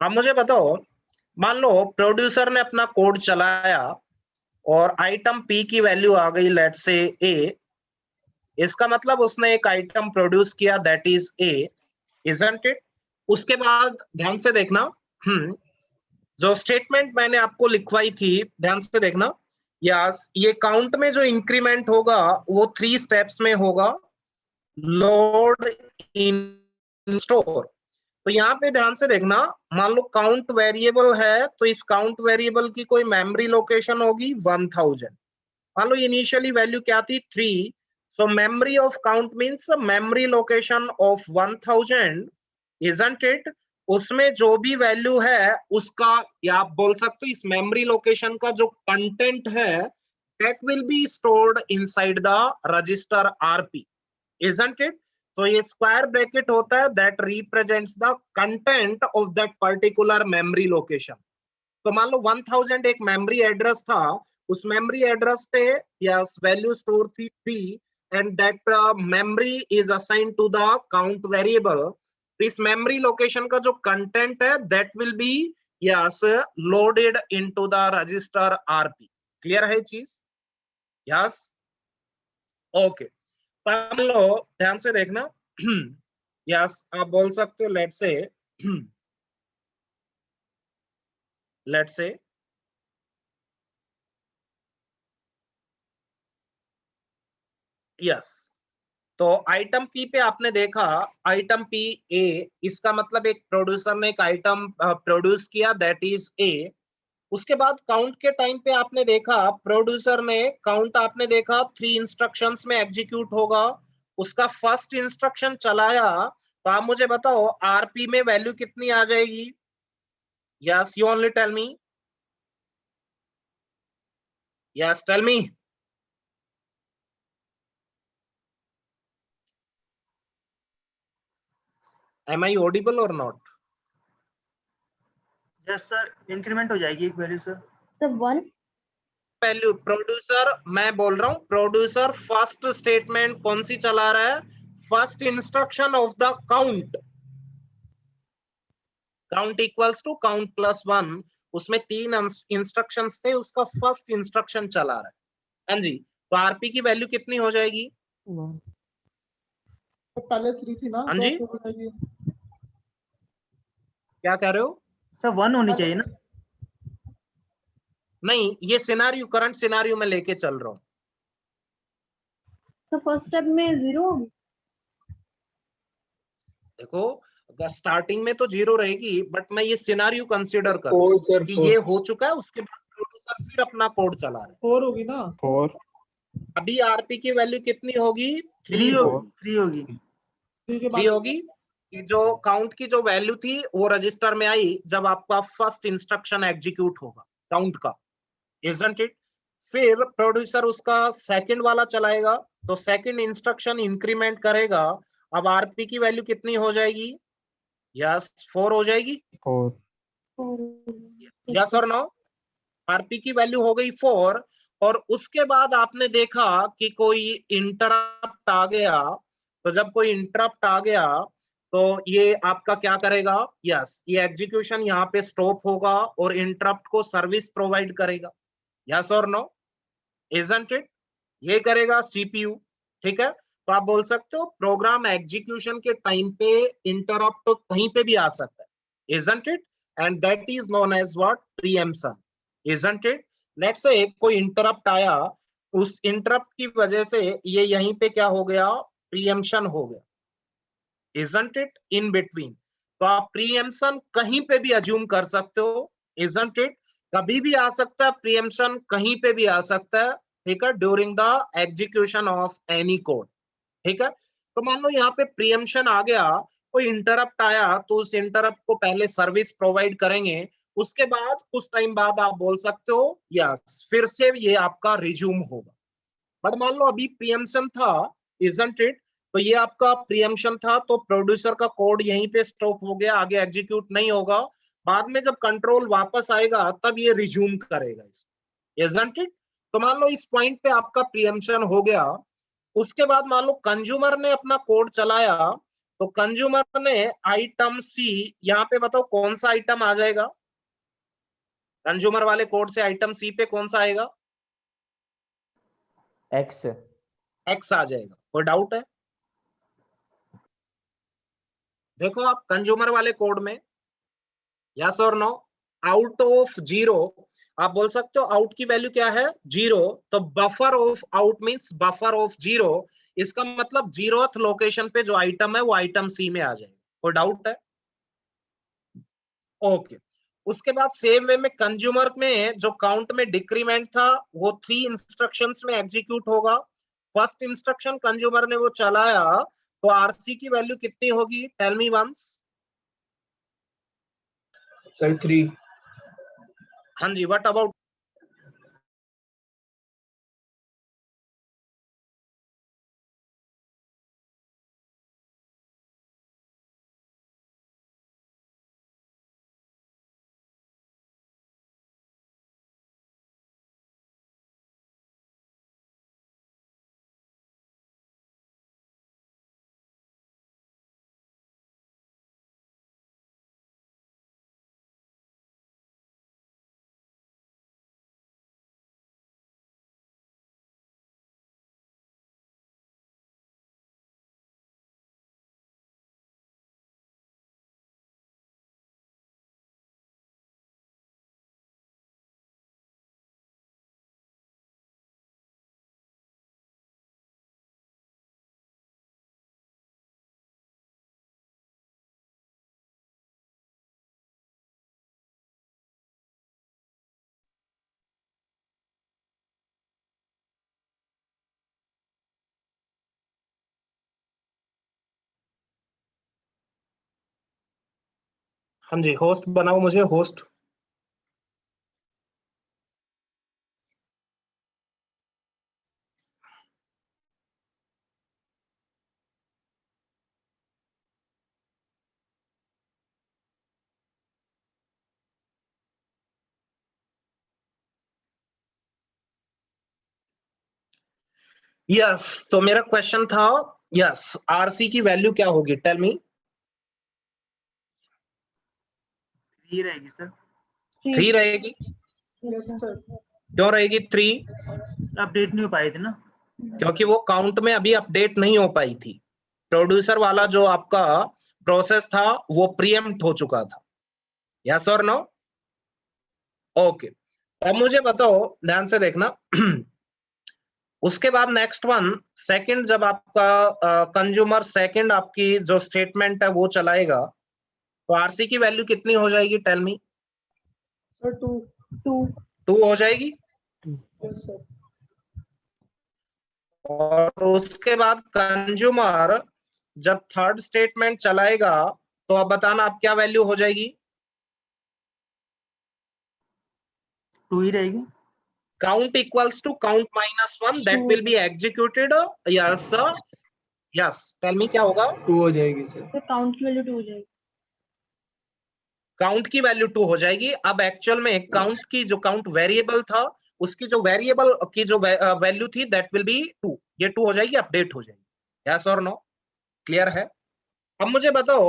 अब मुझे बताओ, मान लो प्रोड्यूसर ने अपना कोड चलाया और आइटम पी की वैल्यू आ गई लेट्स से ए। इसका मतलब उसने एक आइटम प्रोड्यूस किया that is a, isn't it? उसके बाद ध्यान से देखना, जो स्टेटमेंट मैंने आपको लिखवाई थी, ध्यान से देखना। यस ये काउंट में जो इंक्रीमेंट होगा वो 3 स्टेप्स में होगा, लोड, इन, स्टोर। तो यहाँ पे ध्यान से देखना, मान लो काउंट वेरिएबल है तो इस काउंट वेरिएबल की कोई मेमोरी लोकेशन होगी 1000। मान लो इनिशियली वैल्यू क्या थी 3, so memory of count means memory location of 1000, isn't it? उसमें जो भी वैल्यू है उसका, या आप बोल सकते हो इस मेमोरी लोकेशन का जो कंटेंट है that will be stored inside the register RP, isn't it? तो ये स्क्वायर ब्रैकेट होता है that represents the content of that particular memory location. तो मान लो 1000 एक मेमोरी एड्रेस था, उस मेमोरी एड्रेस पे यस वैल्यू स्टोर थी 3 and that memory is assigned to the count variable. इस मेमोरी लोकेशन का जो कंटेंट है that will be yes loaded into the register RP. Clear है चीज? Yes okay. मान लो ध्यान से देखना, यस आप बोल सकते हो लेट्स से यस तो आइटम पी पे आपने देखा, आइटम पी ए, इसका मतलब एक प्रोड्यूसर ने एक आइटम प्रोड्यूस किया दैट इज ए। उसके बाद काउंट के टाइम पे आपने देखा प्रोड्यूसर ने काउंट, आपने देखा 3 इंस्ट्रक्शंस में एग्जीक्यूट होगा। उसका फर्स्ट इंस्ट्रक्शन चलाया तो आप मुझे बताओ आरपी में वैल्यू कितनी आ जाएगी? Yes you only tell me, yes tell me. Am I audible or not? Yes sir, increment हो जाएगी एक value sir. Sir, 1. Value producer, मैं बोल रहा हूं प्रोड्यूसर फर्स्ट स्टेटमेंट कौन सी चला रहा है? First instruction of the count, count equals to count plus 1, उसमें 3 इंस्ट्रक्शंस थे, उसका फर्स्ट इंस्ट्रक्शन चला रहा है। हाँ जी, तो आरपी की वैल्यू कितनी हो जाएगी? तो पहले 3 थी ना, हाँ तो जी? अब 4 हो जाएगी। क्या कह रहे हो? सर 1 होनी चाहिए ना? नहीं, ये सिनारियो करंट सिनारियो में लेके चल रहा हूं। So first step में 0 होगी. देखो अगर स्टार्टिंग में तो 0 रहेगी, बट मैं ये सिनारियो कंसीडर कर रहा हूं कि ये हो चुका है, उसके बाद प्रोड्यूसर फिर अपना कोड चला रहा है। 4 होगी ना? 4 अभी आरपी की वैल्यू कितनी होगी? 3 होगी। 3 होगी। 3 के 3 बाद होगी। कि जो काउंट की जो वैल्यू थी वो रजिस्टर में आई जब आपका फर्स्ट इंस्ट्रक्शन एग्जीक्यूट होगा काउंट का, इजंट इट? फिर प्रोड्यूसर उसका सेकंड वाला चलाएगा तो सेकंड इंस्ट्रक्शन इंक्रीमेंट करेगा। अब आरपी की वैल्यू कितनी हो जाएगी? यस 4 हो जाएगी। 4 यस और नो? आरपी की वैल्यू हो गई 4 और उसके बाद आपने देखा कि कोई इंटरप्ट आ गया। तो जब कोई इंटरप्ट आ गया तो ये आपका क्या करेगा? यस ये एग्जीक्यूशन यहाँ पे स्टॉप होगा और इंटरप्ट को सर्विस प्रोवाइड करेगा। यस और नो? Isn't it? ये करेगा सीपीयू, ठीक है। तो आप बोल सकते हो प्रोग्राम एग्जीक्यूशन के टाइम पे इंटरप्ट कहीं पे भी आ सकता है, isn't it? And that is known as what? Preemption, isn't it? Let's say कोई इंटरप्ट आया उस इंटरप्ट की वजह से ये यहीं पे क्या हो गया, प्रीएम्पशन हो गया, isn't it in between। तो आप प्रीएम्पशन कहीं पे भी अज्यूम कर सकते हो, isn't it, कभी भी आ सकता है प्रीएम्पशन, कहीं पे भी आ सकता है, ठीक है, during the execution of any code, ठीक है। तो मान लो यहाँ पे प्रीएम्पशन आ गया, कोई इंटरप्ट आया, तो उस इंटरप्ट को पहले सर्विस प्रोवाइड करेंगे, उसके बाद कुछ टाइम बाद आप बोल सकते हो यस, फिर से ये आपका रिज्यूम होगा। बट मान लो अभी प्रीएम्पशन था, isn't it, तो ये आपका प्रीएम्पशन था, तो प्रोड्यूसर का कोड यहीं पे स्टॉप हो गया, आगे एग्जीक्यूट नहीं होगा, बाद में जब कंट्रोल वापस आएगा तब ये रिज्यूम करेगा, isn't it। तो मान लो इस पॉइंट पे आपका प्रीएम्पशन हो गया, उसके बाद मान लो कंज्यूमर ने अपना कोड चलाया, तो कंज्यूमर ने आइटम सी, यहाँ पे बताओ कौन सा आइटम आ जाएगा, कंज्यूमर वाले कोड से आइटम सी पे कौन सा आएगा, एक्स एक्स आ जाएगा, कोई डाउट है। देखो आप कंज्यूमर वाले कोड में, यस और नो, आउट ऑफ 0 आप बोल सकते हो, आउट की वैल्यू क्या है 0, तो buffer of out means buffer of 0, इसका मतलब 0th लोकेशन पे जो आइटम है वो आइटम सी में आ जाएगा, कोई डाउट है, ओके। उसके बाद सेम वे में कंज्यूमर में जो काउंट में डिक्रीमेंट था वो 3 इंस्ट्रक्शंस में एग्जीक्यूट होगा। फर्स्ट इंस्ट्रक्शन कंज्यूमर ने वो चलाया, तो आरसी की वैल्यू कितनी होगी, टेल मी वंस। सर 3। हाँ जी, व्हाट अबाउट, हाँ जी, होस्ट बनाओ मुझे, होस्ट। यस, तो मेरा क्वेश्चन था, यस, आरसी की वैल्यू क्या होगी, टेल मी। 3 रहेगी सर। 3 रहेगी, यस सर। क्यों रहेगी 3, अपडेट नहीं हो पाई थी ना। क्योंकि वो काउंट में अभी अपडेट नहीं हो पाई थी, प्रोड्यूसर वाला जो आपका प्रोसेस था वो प्रीएम्प्ट हो चुका था, यस और नो, ओके। अब मुझे बताओ, ध्यान से देखना उसके बाद नेक्स्ट वन, सेकंड, जब आपका कंज्यूमर सेकंड आपकी जो स्टेटमेंट है वो चलाएगा, तो आरसी की वैल्यू कितनी हो जाएगी, टेल मी। सर 2। 2 हो जाएगी, यस सर। और उसके बाद कंज्यूमर जब थर्ड स्टेटमेंट चलाएगा, तो अब बताना आप क्या वैल्यू हो जाएगी, 2 ही रहेगी। count equals to count minus 1 that will be executed, yes sir, yes, tell me क्या होगा, 2 हो जाएगी सर। तो काउंट की वैल्यू 2 हो जाएगी। काउंट की वैल्यू 2 हो जाएगी। अब एक्चुअल में काउंट की जो काउंट वेरिएबल था, उसकी जो वेरिएबल की जो वैल्यू थी दैट विल बी 2, ये 2 हो जाएगी, अपडेट हो जाएगी, यस और नो, क्लियर है। अब मुझे बताओ,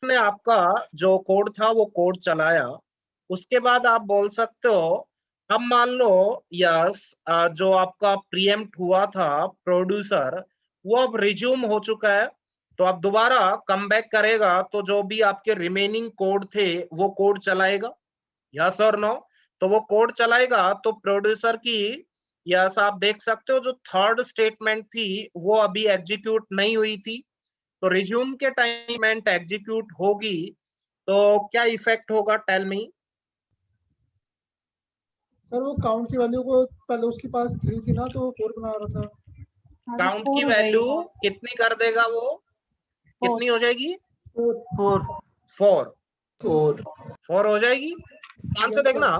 ने आपका जो कोड था वो कोड चलाया, उसके बाद आप बोल सकते हो, अब मान लो यस, जो आपका प्रीएम्प्ट हुआ था प्रोड्यूसर, वो अब रिज्यूम हो चुका है, तो अब दोबारा कम बैक करेगा, तो जो भी आपके रिमेनिंग कोड थे वो कोड चलाएगा, यस और नो। तो वो कोड चलाएगा तो प्रोड्यूसर की, यस आप देख सकते हो जो थर्ड स्टेटमेंट थी वो अभी एग्जीक्यूट नहीं हुई थी, तो रिज्यूम के टाइम एग्जीक्यूट होगी तो क्या इफेक्ट होगा, टेल मी। सर वो काउंट की वैल्यू को पहले उसके पास 3 थी ना, तो वो 4 बना रहा था। हाँ, तो काउंट 4 की हो वैल्यू जाएगा। कितनी कर देगा वो, कितनी हो जाएगी, 4 4, और 4 हो जाएगी। ध्यान से Yes, sir. देखना,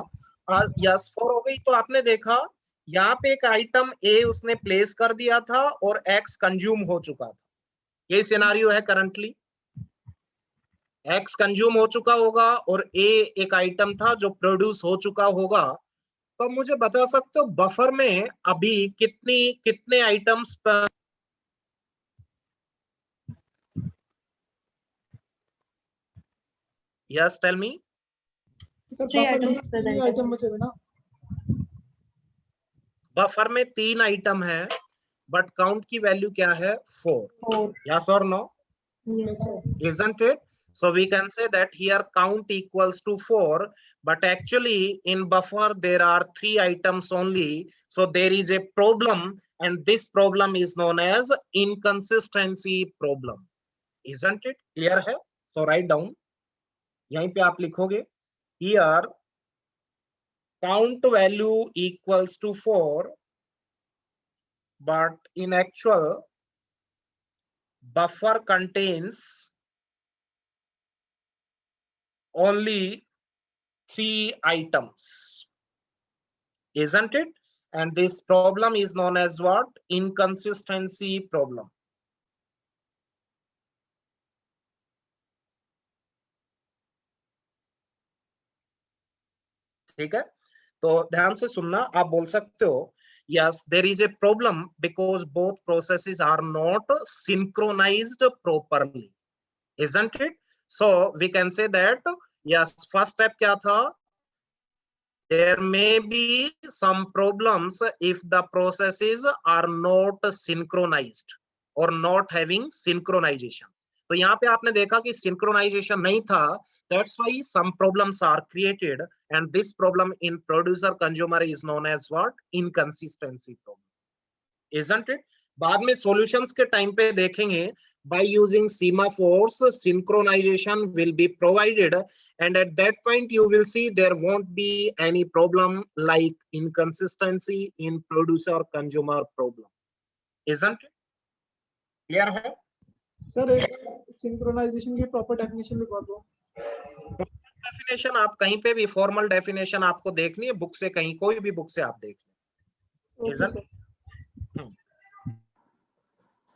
यस 4 हो गई, तो आपने देखा यहाँ पे एक आइटम ए उसने प्लेस कर दिया था और एक्स कंज्यूम हो चुका था, ये सिनारियो है करंटली, एक्स कंज्यूम हो चुका होगा और ए एक आइटम था जो प्रोड्यूस हो चुका होगा। तो मुझे बता सकते हो बफर में अभी कितने आइटम्स पर, yes tell me. Sir 3 buffer में items 3 present है। आइटम बचे हुए ना। बफर में 3 आइटम है बट काउंट की वैल्यू क्या है, 4, 4, यस और no, yes, sir. isn't it? So we can say that here count equals to 4, but actually in buffer there are 3 items only, so there is a problem and this problem is known as inconsistency problem, isn't it? Clear है? So write down, यहीं पे आप लिखोगे here count value equals to 4, but in actual buffer contains only 3 items, isn't it? And this problem is known as what? Inconsistency problem. ठीक है, तो ध्यान से सुनना, आप बोल सकते हो yes there is a problem because both processes are not synchronized properly, isn't it? So we can say that yes first step क्या था, there may be some problems if the processes are not synchronized or not having synchronization. तो यहाँ पे आपने देखा कि synchronization नहीं था, that's why some problems are created and this problem in producer consumer is known as what? Inconsistency problem, isn't it? बाद में solutions के time पे देखेंगे by using semaphores synchronization will be provided and at that point you will see there won't be any problem like inconsistency in producer consumer problem, isn't it? Clear है? सर एक सिंक्रोनाइजेशन की प्रॉपर डेफिनेशन लिखवा दो। डेफिनेशन आप कहीं पे भी फॉर्मल डेफिनेशन आपको देखनी है बुक से, कहीं कोई भी बुक से आप देख लें, ओके isn't? सर।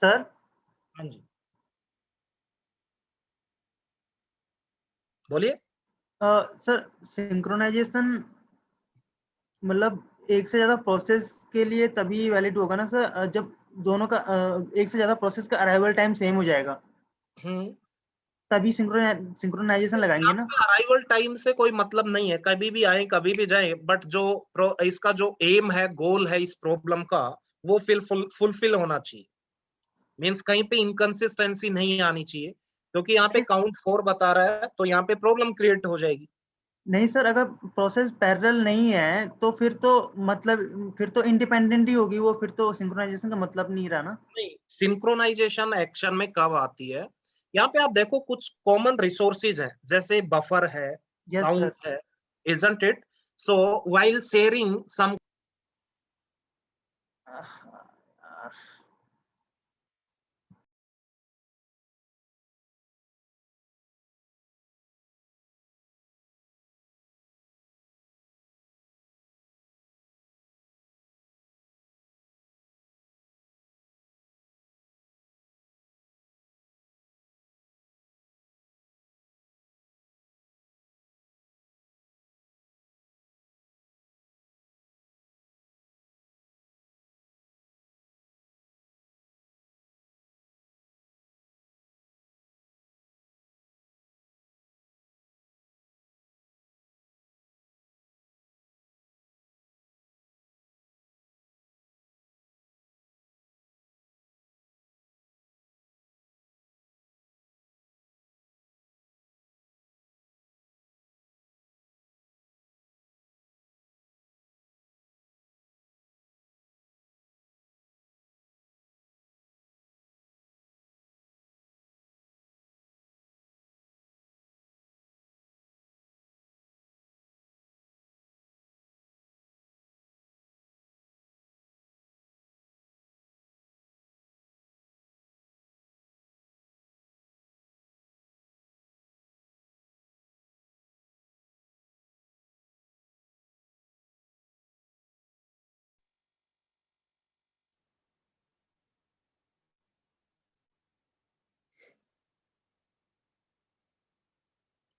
सर हाँ जी बोलिए। सर सिंक्रोनाइजेशन मतलब एक से ज्यादा प्रोसेस के लिए तभी वैलिड होगा ना सर, जब दोनों का एक से ज्यादा प्रोसेस का अराइवल टाइम सेम हो जाएगा, तभी सिंक्रोनाइजेशन लगाएंगे ना। अराइवल टाइम से कोई मतलब नहीं है, कभी भी आए कभी भी जाए, बट जो इसका जो एम है, गोल है इस प्रॉब्लम का, वो फुलफिल होना चाहिए, मींस कहीं पे इनकंसिस्टेंसी नहीं आनी चाहिए, क्योंकि यहाँ पे काउंट 4 बता रहा है तो यहाँ पे प्रॉब्लम क्रिएट हो जाएगी। नहीं सर, अगर प्रोसेस पैरेलल नहीं है तो फिर तो मतलब फिर तो इंडिपेंडेंट ही होगी वो, फिर तो सिंक्रोनाइजेशन का मतलब नहीं रहा ना। नहीं, सिंक्रोनाइजेशन एक्शन में कब आती है, यहाँ पे आप देखो कुछ कॉमन रिसोर्सेज हैं, जैसे बफर है, यस काउंट सर। है, isn't it? So while sharing some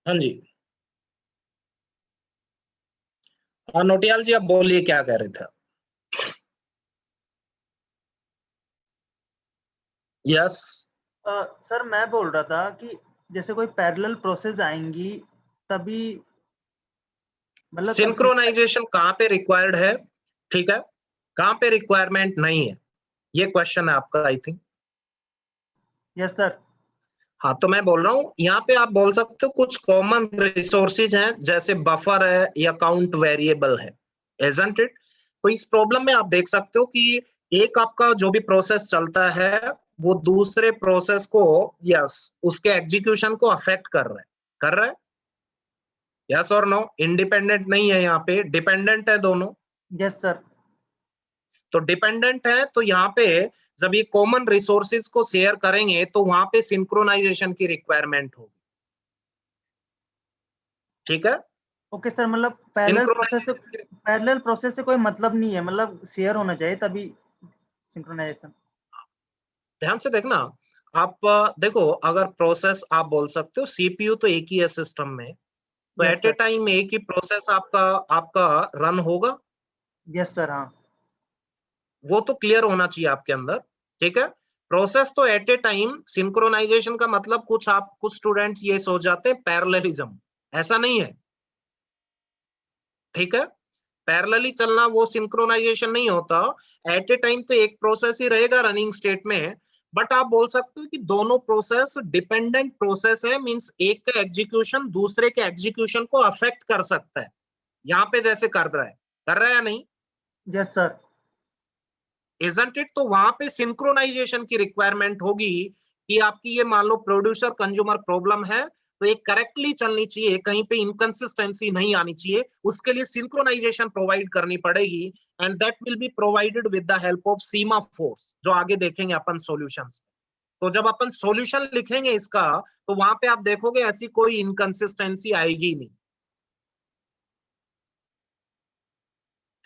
हाँ जी। हाँ नोटियाल जी, आप बोलिए क्या कह रहे थे। यस। सर मैं बोल रहा था कि जैसे कोई पैरेलल प्रोसेस आएंगी तभी मतलब तभी सिंक्रोनाइजेशन कहाँ पे रिक्वायर्ड है, ठीक है, कहाँ पे रिक्वायरमेंट नहीं है, ये क्वेश्चन है आपका आई थिंक। Yes sir. हाँ तो मैं बोल रहा हूँ यहाँ पे आप बोल सकते हो कुछ कॉमन रिसोर्सेज हैं, जैसे बफर है या काउंट वेरिएबल है, isn't it? तो इस प्रॉब्लम में आप देख सकते हो कि एक आपका जो भी प्रोसेस चलता है वो दूसरे प्रोसेस को, यस, उसके एग्जीक्यूशन को अफेक्ट कर रहा है, यस और नो? इंडिपेंडेंट नहीं है, यहाँ पे डिपेंडेंट है दोनों। Yes sir. तो डिपेंडेंट है, तो यहाँ पे जब ये कॉमन रिसोर्सेज को शेयर करेंगे तो वहां पे सिंक्रोनाइजेशन की रिक्वायरमेंट होगी, ठीक है। ओके सर, मतलब सिंक्रोनाइजेशन पैरेलल प्रोसेस से कोई मतलब नहीं है, मतलब शेयर होना चाहिए तभी सिंक्रोनाइजेशन। ध्यान से देखना, आप देखो, अगर प्रोसेस आप बोल सकते हो सीपीयू तो एक ही है सिस्टम में, तो यस एट ए सर। टाइम एक ही प्रोसेस आपका आपका रन होगा, यस सर। हाँ। वो तो क्लियर होना चाहिए आपके अंदर, ठीक है। प्रोसेस तो एट ए टाइम, सिंक्रोनाइजेशन का मतलब कुछ स्टूडेंट्स ये सोच जाते हैं पैरेललिज्म, ऐसा नहीं है, ठीक है। पैरेलली चलना वो सिंक्रोनाइजेशन नहीं होता। एट ए टाइम तो एक प्रोसेस ही रहेगा रनिंग स्टेट में, बट आप बोल सकते हो कि दोनों प्रोसेस डिपेंडेंट प्रोसेस है, मींस एक का एग्जीक्यूशन दूसरे के एग्जीक्यूशन को अफेक्ट कर सकता है, यहाँ पे जैसे कर रहा है या नहीं, यस सर। Isn't it? तो वहां पे सिंक्रोनाइजेशन की रिक्वायरमेंट होगी कि आपकी ये मान लो प्रोड्यूसर कंज्यूमर प्रॉब्लम है, तो ये करेक्टली चलनी चाहिए, कहीं पे इनकंसिस्टेंसी नहीं आनी चाहिए, उसके लिए सिंक्रोनाइजेशन प्रोवाइड करनी पड़ेगी, and that will be provided with the help of Seema force, जो आगे देखेंगे अपन सॉल्यूशंस। तो जब अपन सॉल्यूशन लिखेंगे इसका, तो वहां पे आप देखोगे ऐसी कोई इनकंसिस्टेंसी आएगी नहीं,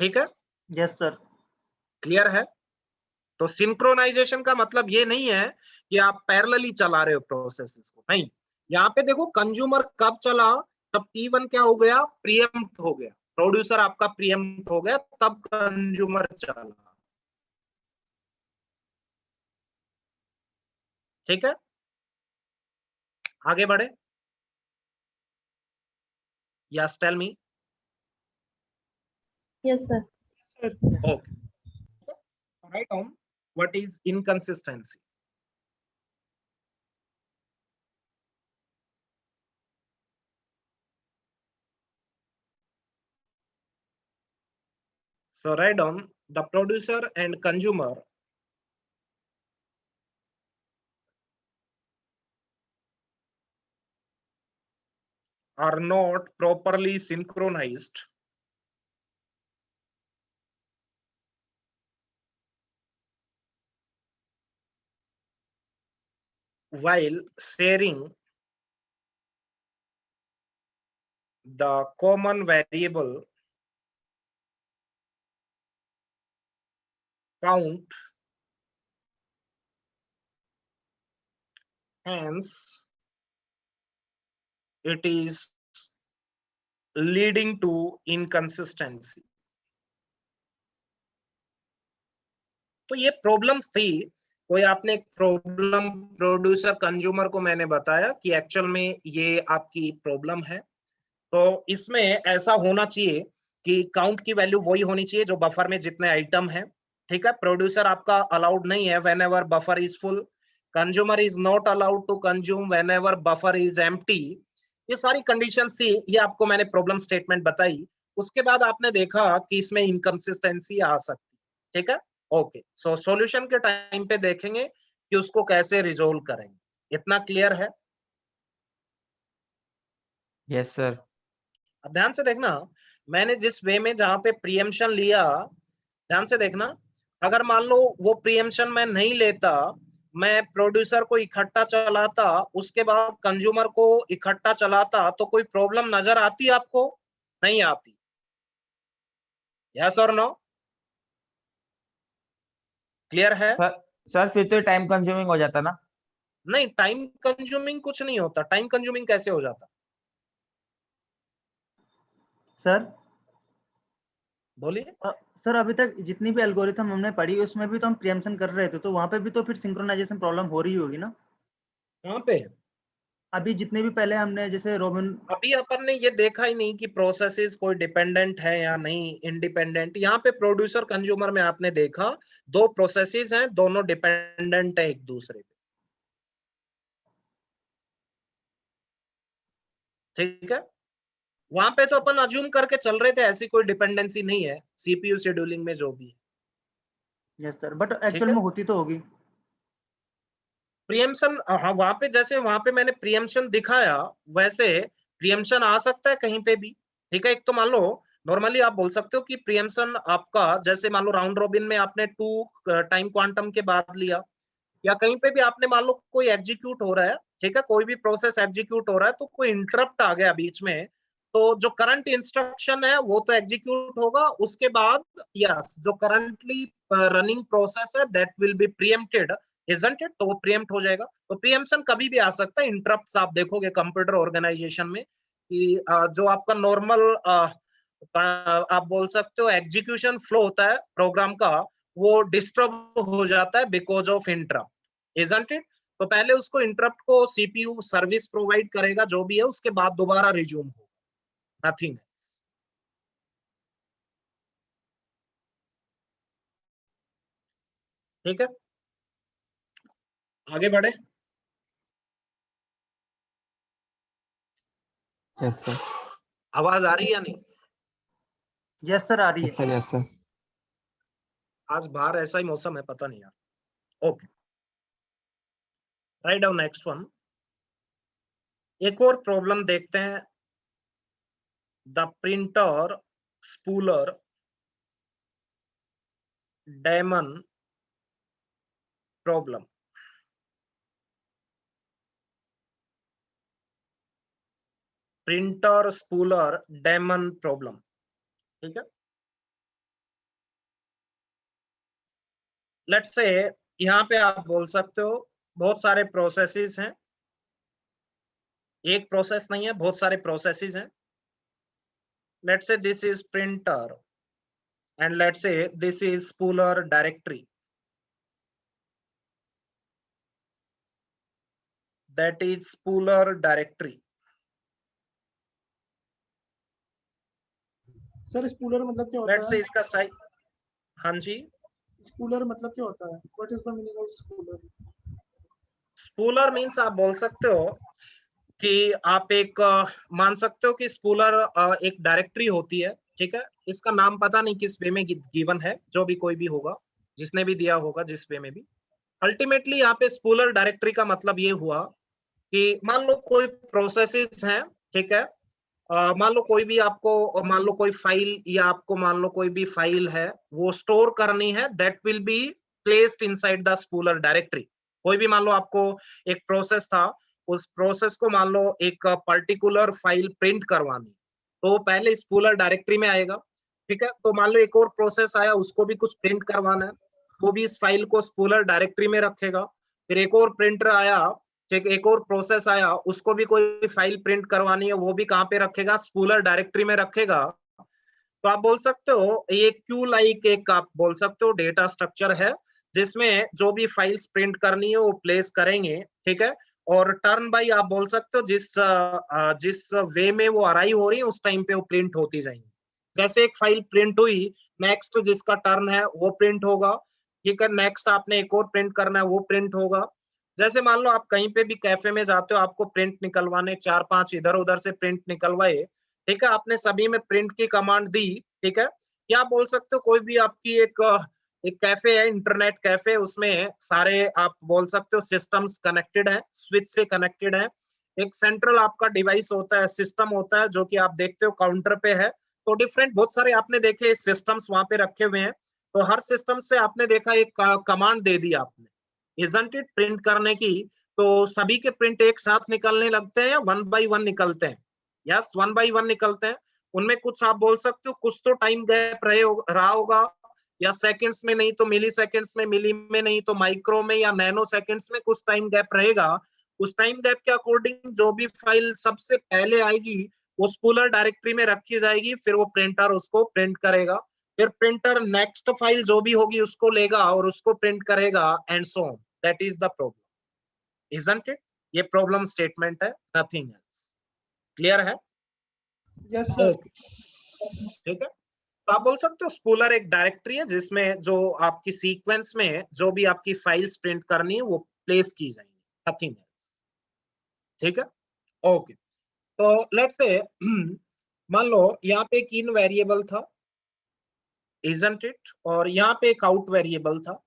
ठीक है। Yes sir. क्लियर है? तो सिंक्रोनाइजेशन का मतलब ये नहीं है कि आप पैरेलली चला रहे हो प्रोसेसेस को, नहीं। यहाँ पे देखो कंज्यूमर कब चला, तब P1 क्या हो गया, प्रीएम्प्ट हो गया, प्रोड्यूसर आपका प्रीएम्प्ट हो गया, तब कंज्यूमर चला, ठीक है। आगे बढ़े, yes tell me. Yes, sir. Okay, write down what is inconsistency. So write down the producer and consumer are not properly synchronized while sharing the common variable count, hence it is leading to inconsistency। तो ये प्रॉब्लम्स थी, कोई आपने एक प्रॉब्लम प्रोड्यूसर कंज्यूमर को मैंने बताया कि एक्चुअल में ये आपकी प्रॉब्लम है, तो इसमें ऐसा होना चाहिए कि काउंट की वैल्यू वही होनी चाहिए जो बफर में जितने आइटम है, ठीक है। प्रोड्यूसर आपका अलाउड नहीं है whenever buffer is full, consumer is not allowed to consume whenever buffer is empty. ये सारी कंडीशंस थी, ये आपको मैंने प्रॉब्लम स्टेटमेंट बताई। उसके बाद आपने देखा कि इसमें इनकंसिस्टेंसी आ सकती, ठीक है। ओके, सो सॉल्यूशन के टाइम पे देखेंगे कि उसको कैसे रिजोल्व करेंगे, इतना क्लियर है? Yes sir. अब ध्यान से देखना, मैंने जिस वे में जहां पे प्रियम्पशन लिया, ध्यान से देखना, अगर मान लो वो प्रियम्पशन मैं नहीं लेता, मैं प्रोड्यूसर को इकट्ठा चलाता, उसके बाद कंज्यूमर को इकट्ठा चलाता, तो कोई प्रॉब्लम नजर आती आपको? नहीं आती, यस और नो? क्लियर है? सर फिर तो टाइम कंज्यूमिंग हो जाता ना। नहीं, टाइम कंज्यूमिंग कुछ नहीं होता। टाइम कंज्यूमिंग कैसे हो जाता? सर बोलिए। सर अभी तक जितनी भी एल्गोरिथम हमने पढ़ी उसमें भी तो हम प्रियम्पशन कर रहे थे, तो वहां पे भी तो फिर सिंक्रोनाइजेशन प्रॉब्लम हो रही होगी ना? कहाँ पे? अभी जितने भी पहले हमने जैसे रोबिन, अभी अपन ने ये देखा ही नहीं कि प्रोसेसेस कोई डिपेंडेंट है या नहीं इंडिपेंडेंट। यहाँ पे प्रोड्यूसर कंज्यूमर में आपने देखा दो प्रोसेसेस हैं, दोनों डिपेंडेंट है एक दूसरे पे। ठीक है, वहां पे तो अपन अज्यूम करके चल रहे थे ऐसी कोई डिपेंडेंसी नहीं है सीपीयू शेड्यूलिंग में जो भी है। यस सर, बट ठीक एक्चुअल है, में होती तो होगी। प्रियम्पशन, हाँ वहां पे जैसे वहां पे मैंने प्रियम्पशन दिखाया वैसे प्रियम्पशन आ सकता है कहीं पे भी। ठीक है, एक तो मान लो नॉर्मली आप बोल सकते हो कि प्रियम्पशन आपका जैसे मान लो राउंड रॉबिन में आपने 2 टाइम क्वांटम के बाद लिया, या कहीं पे भी आपने मान लो कोई एग्जीक्यूट हो रहा है, ठीक है, कोई भी प्रोसेस एग्जीक्यूट हो रहा है तो कोई इंटरप्ट आ गया बीच में, तो जो करंट इंस्ट्रक्शन है वो तो एग्जीक्यूट होगा, उसके बाद यस जो करंटली रनिंग प्रोसेस है that will be preempted, isn't it, तो वो प्रीएम्प्ट हो जाएगा। तो प्रीएम्प्शन कभी भी आ सकता है। इंटरप्ट्स आप देखोगे कंप्यूटर ऑर्गेनाइजेशन में कि जो आपका नॉर्मल आप बोल सकते हो एग्जीक्यूशन फ्लो होता है प्रोग्राम का, वो डिस्टर्ब हो जाता है because of interrupt, isn't it. तो पहले उसको इंटरप्ट को सीपीयू सर्विस प्रोवाइड करेगा जो भी है, उसके बाद दोबारा रिज्यूम होगा, नथिंग एल्स। ठीक है, आगे बढ़े। Yes sir. आवाज आ रही है या नहीं? यस सर, आ रही यस है। Sir, yes sir. आज बाहर ऐसा ही मौसम है, पता नहीं यार। Okay, write down next one. एक और प्रॉब्लम देखते हैं, the printer spooler daemon problem. Printer spooler daemon problem. ठीक है, लेट्स से यहाँ पे आप बोल सकते हो बहुत सारे प्रोसेसेस हैं, एक प्रोसेस नहीं है, बहुत सारे प्रोसेसेस हैं। Let's say this is printer and let's say this is spooler directory, that is spooler directory। Sir spooler मतलब क्या होता लेट्स से है? इसका साइज, हाँ जी, स्पूलर मतलब क्या होता है? What is the meaning of spooler? Spooler means आप बोल सकते हो कि आप एक मान सकते हो कि स्पूलर एक डायरेक्टरी होती है। ठीक है, इसका नाम पता नहीं किस वे में गिवन है, जो भी कोई भी होगा जिसने भी दिया होगा जिस वे में भी, अल्टीमेटली यहाँ पे स्पूलर डायरेक्टरी का मतलब ये हुआ कि मान लो कोई प्रोसेसेस हैं, ठीक है, मान लो कोई भी आपको मान लो कोई फाइल या आपको मान लो कोई भी फाइल है वो स्टोर करनी है, that will be placed inside the spooler directory. कोई भी मान लो आपको एक प्रोसेस था, उस प्रोसेस को मान लो एक पर्टिकुलर फाइल प्रिंट करवानी, तो पहले स्पूलर डायरेक्टरी में आएगा। ठीक है, तो मान लो एक और प्रोसेस आया, उसको भी कुछ प्रिंट करवाना है, वो भी इस फाइल को स्पूलर डायरेक्टरी में रखेगा। फिर एक और प्रिंटर आया, ठीक, एक और प्रोसेस आया, उसको भी कोई फाइल प्रिंट करवानी है, वो भी कहाँ पे रखेगा? स्पूलर डायरेक्टरी में रखेगा। तो आप बोल सकते हो ये क्यू लाइक एक आप बोल सकते हो डेटा स्ट्रक्चर है, जिसमें जो भी फाइल्स प्रिंट करनी है वो प्लेस करेंगे। ठीक है, और टर्न बाई आप बोल सकते हो जिस वे में वो अराइव हो रही है उस टाइम पे वो प्रिंट होती जाएंगी। जैसे एक फाइल प्रिंट हुई, नेक्स्ट जिसका टर्न है वो प्रिंट होगा। ठीक है, नेक्स्ट आपने एक और प्रिंट करना है वो प्रिंट होगा। जैसे मान लो आप कहीं पे भी कैफे में जाते हो, आपको प्रिंट निकलवाने 4-5 इधर उधर से प्रिंट निकलवाए, ठीक है, आपने सभी में प्रिंट की कमांड दी। ठीक है, या आप बोल सकते हो कोई भी आपकी एक कैफे है, इंटरनेट कैफे, उसमें सारे आप बोल सकते हो सिस्टम्स कनेक्टेड है, स्विच से कनेक्टेड है। एक सेंट्रल आपका डिवाइस होता है, सिस्टम होता है, जो कि आप देखते हो काउंटर पे है। तो डिफरेंट बहुत सारे आपने देखे सिस्टम्स वहां पे रखे हुए हैं, तो हर सिस्टम से आपने देखा एक कमांड दे दी आपने, इजंट इट, प्रिंट करने की। तो सभी के प्रिंट एक साथ निकलने लगते हैं या वन बाई वन निकलते हैं? यस, वन बाई वन निकलते हैं। उनमें कुछ आप बोल सकते हो कुछ तो टाइम गैप रहा होगा, या सेकंड्स में नहीं तो मिली सेकंड्स में, मिली में नहीं तो माइक्रो में या नैनो सेकंड्स में कुछ टाइम गैप रहेगा। उस टाइम गैप के अकॉर्डिंग जो भी फाइल सबसे पहले आएगी वो स्पूलर डायरेक्टरी में रखी जाएगी, फिर वो प्रिंटर उसको प्रिंट करेगा, फिर प्रिंटर नेक्स्ट फाइल जो भी होगी उसको लेगा और उसको प्रिंट करेगा, and so on. That is the problem, isn't it? ये प्रॉब्लम स्टेटमेंट है, नथिंग एल्स। क्लियर है? Yes sir. ओके, ठीक है। तो आप बोल सकते हो स्पूलर एक डायरेक्टरी है जिसमें जो आपकी सीक्वेंस में जो भी आपकी फाइल्स प्रिंट करनी है वो प्लेस की जाएंगी, नथिंग एल्स। ठीक है, ओके। तो लेट्स से मान लो यहाँ पे एक इन वेरिएबल था, isn't it? और यहाँ पे एक आउट वेरिएबल था,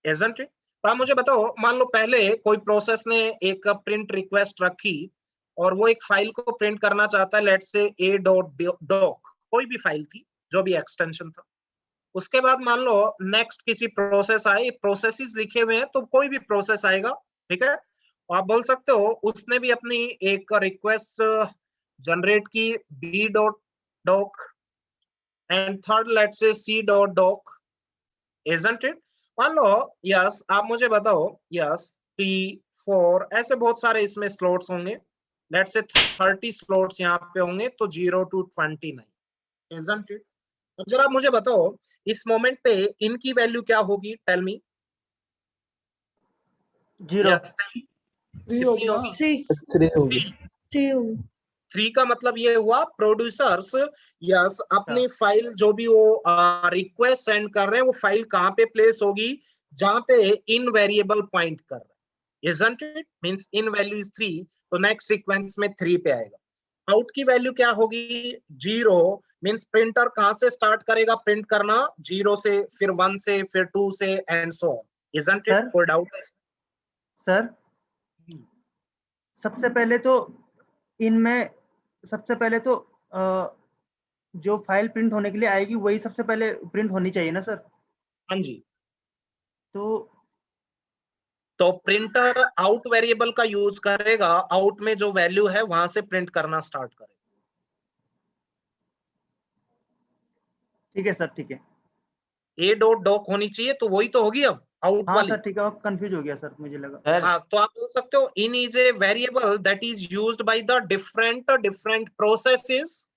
isn't it? तो आप मुझे बताओ, मान लो पहले कोई प्रोसेस ने एक प्रिंट रिक्वेस्ट रखी और वो एक फाइल को प्रिंट करना चाहता है, लेट्स से a.doc, कोई भी फाइल थी, जो भी एक्सटेंशन था। उसके बाद मान लो नेक्स्ट किसी प्रोसेस आए, प्रोसेसेस लिखे हुए हैं तो कोई भी प्रोसेस आएगा, ठीक है। आप बोल सकते हो उसने भी अपनी एक रिक्वेस्ट जनरेट की b.doc and third let's say c.doc, isn't it? मान लो यस, आप मुझे बताओ यस 3 4 ऐसे बहुत सारे इसमें स्लॉट्स होंगे, लेट्स से 30 स्लॉट्स यहाँ पे होंगे, तो 0 to 29, isn't it? अब जरा मुझे बताओ इस मोमेंट पे इनकी वैल्यू क्या होगी, टेल मी। 0। 3 हो कितनी गया। होगी? 3 होगी। 3 होगी। 3 का मतलब ये हुआ प्रोड्यूसर्स यस अपनी फाइल जो भी वो रिक्वेस्ट सेंड कर रहे हैं वो फाइल कहाँ पे प्लेस होगी, जहां पे इन वेरिएबल पॉइंट कर रहे हैं, isn't it? Means in value is 3, तो नेक्स्ट सीक्वेंस में 3 पे आएगा। आउट की वैल्यू क्या होगी? 0, मींस प्रिंटर कहां से स्टार्ट करेगा प्रिंट करना? 0 से, फिर 1 से, फिर 2 से, and so on, isn't it? कोई डाउट है सर सबसे पहले तो इनमें सबसे पहले तो जो फाइल प्रिंट होने के लिए आएगी वही सबसे पहले प्रिंट होनी चाहिए ना सर? हाँ जी। तो प्रिंटर आउट वेरिएबल का यूज करेगा, आउट में जो वैल्यू है वहां से प्रिंट करना स्टार्ट करेगा। ठीक है सर, ठीक है। a.doc होनी चाहिए, तो वही तो होगी अब आउट हाँ वाली। सर ठीक है, कंफ्यूज हो गया सर, मुझे लगा। सर हाँ, तो आप बोल सकते हो in is a variable that is used by the different processes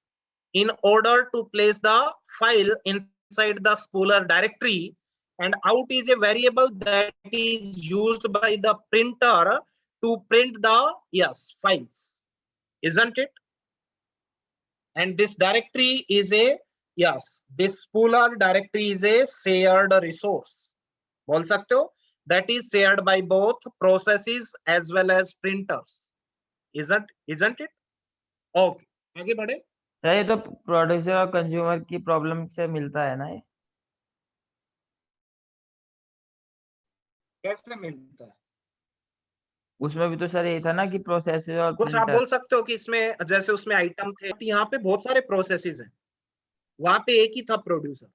in order to place the file inside the spooler directory, and out is a variable that is used by the printer to print the files, isn't it? And this directory is a this spooler directory is a shared resource, बोल सकते हो, that is shared by both processes as well as printers, isn't it? Okay, आगे बढ़े। सर ये तो प्रोड्यूसर और कंज्यूमर की प्रॉब्लम से मिलता है ना ये? कैसे मिलता है? उसमें भी तो सर ये था ना कि प्रोसेसर और कुछ आप प्रिंटर। बोल सकते हो कि इसमें जैसे उसमें आइटम थे, यहाँ पे बहुत सारे प्रोसेसेस हैं, वहां पे एक ही था प्रोड्यूसर।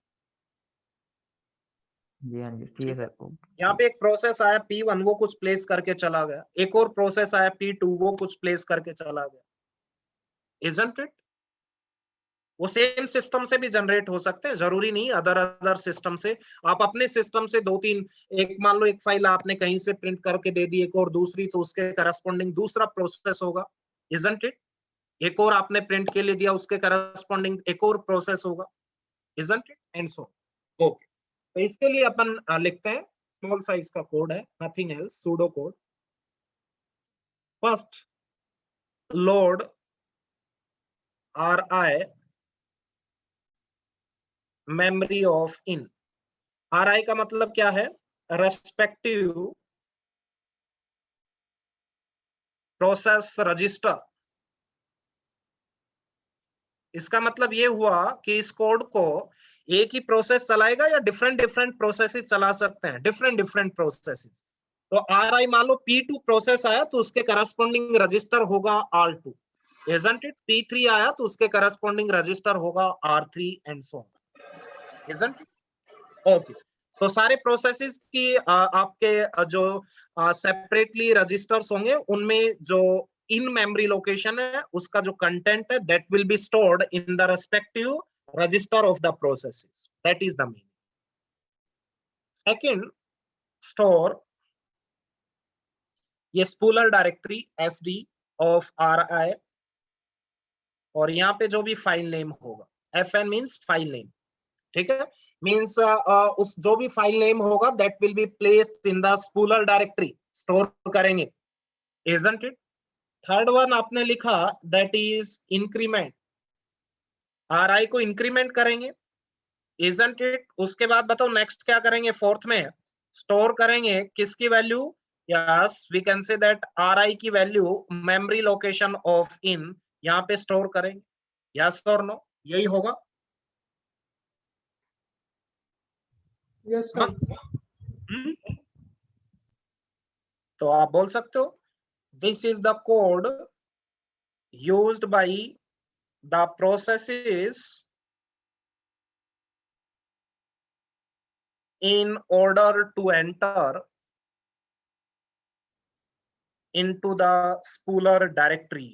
जी हाँ जी, ठीक है सर। यहाँ पे एक प्रोसेस आया P1, वो कुछ प्लेस करके चला गया, एक और प्रोसेस आया P2, वो कुछ प्लेस करके चला गया, isn't it? वो सेम सिस्टम से भी जनरेट हो सकते हैं, जरूरी नहीं अदर सिस्टम से। आप अपने सिस्टम से 2-3, एक मान लो एक फाइल आपने कहीं से प्रिंट करके दे दी, एक और दूसरी, तो उसके करस्पॉन्डिंग दूसरा प्रोसेस होगा, isn't it? एक और आपने प्रिंट के लिए दिया, उसके करस्पॉन्डिंग एक और प्रोसेस होगा, isn't it? And so okay. तो इसके लिए अपन लिखते हैं, स्मॉल साइज का कोड है, nothing else, pseudo code. First load RI memory of in. RI का मतलब क्या है? Respective process register. इसका मतलब ये हुआ कि इस कोड को एक ही प्रोसेस चलाएगा या डिफरेंट प्रोसेसेस चला सकते हैं, डिफरेंट प्रोसेसेस। तो RI मान लो P2 प्रोसेस आया तो उसके करस्पॉन्डिंग रजिस्टर होगा R2, isn't it? P3 आया तो उसके करस्पॉन्डिंग रजिस्टर होगा R3 and so on, isn't it? Okay. तो सारे प्रोसेसेस की आपके जो सेपरेटली रजिस्टर्स होंगे, उनमें जो इन मेमोरी लोकेशन है उसका जो कंटेंट है that will be stored in the respective register of the processes, that is the meaning. Second, store ये spooler directory SD of RI और यहाँ पे जो भी फाइल नेम होगा, FN मीन्स फाइल नेम, ठीक है, मीन्स उस जो भी फाइल नेम होगा that will be placed in the spooler directory, store करेंगे, इजंट इट। थर्ड वन आपने लिखा दैट इज इंक्रीमेंट, RI को इंक्रीमेंट करेंगे, इजंट इट। उसके बाद बताओ नेक्स्ट क्या करेंगे, फोर्थ में स्टोर करेंगे किसकी value, yes we can say that RI की value memory location of in, यहाँ पे स्टोर करेंगे, यस और नो, यही होगा। Yes sir. तो आप बोल सकते हो this is the code used by the processes in order to enter into the spooler directory।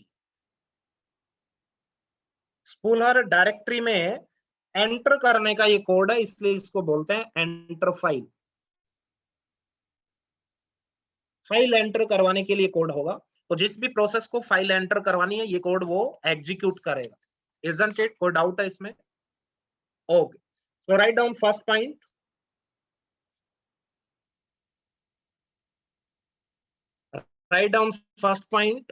Spooler directory में एंटर करने का ये कोड है, इसलिए इसको बोलते हैं एंटर फाइल। फाइल एंटर करवाने के लिए कोड होगा, तो जिस भी प्रोसेस को फाइल एंटर करवानी है ये कोड वो एग्जीक्यूट करेगा, इजंट इट? कोई डाउट है इसमें? Okay, so right down first point. Write down first point.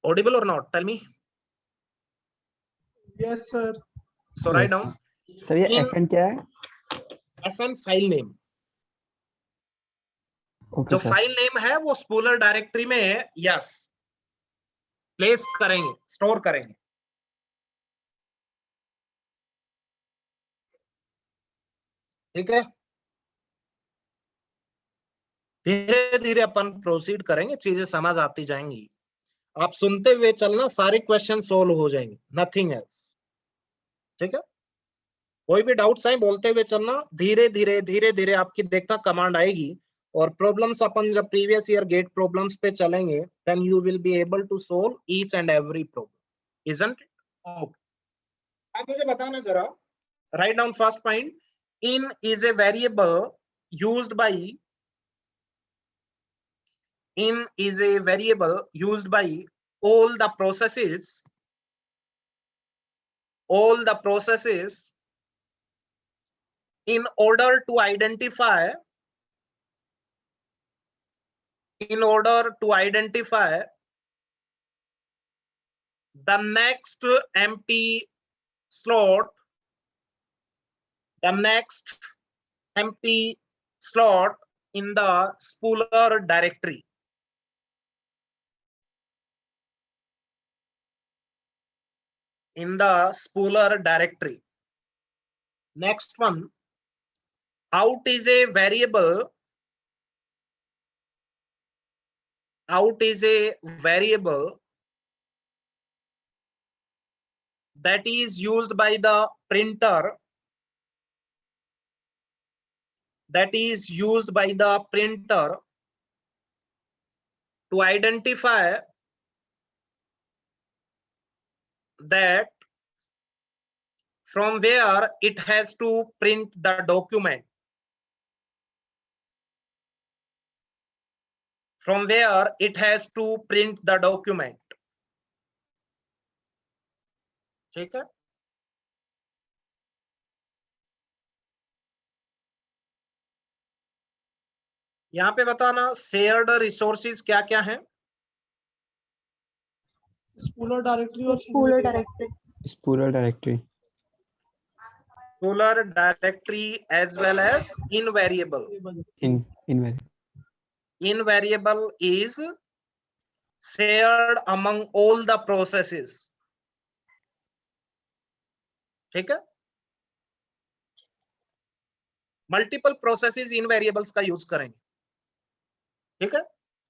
Audible or not? Tell me. Yes sir. So write down. Sir ये In- FN क्या है? FN file name. ओके जो सर। फाइल नेम है वो स्पूलर डायरेक्टरी में यस प्लेस करेंगे, स्टोर करेंगे। ठीक है, धीरे धीरे अपन प्रोसीड करेंगे, चीजें समझ आती जाएंगी। आप सुनते हुए चलना, सारे क्वेश्चन सोल्व हो जाएंगे, नथिंग एल्स। ठीक है, कोई भी डाउट्स आए बोलते हुए चलना, धीरे धीरे आपकी देखना कमांड आएगी। और प्रॉब्लम्स अपन जब प्रीवियस ईयर गेट प्रॉब्लम्स पे चलेंगे then you will be able to solve each and every problem, isn't it? Okay, आप मुझे बताना जरा, write down first point. In is a variable used by, in is a variable used by all the processes in order to identify the next empty slot in the spooler directory. In the spooler directory. Next one, out is a variable that is used by the printer to identify that from where it has to print the document, ठीक है। यहाँ पे बताना शेयर्ड रिसोर्सेज क्या क्या है। स्पूलर डायरेक्टरी और spooler directory, spooler directory, spooler directory as well as invariable. Invariable is shared among all the processes, ठीक है। मल्टीपल प्रोसेसेस इनवेरिएबल्स का यूज करेंगे, ठीक है।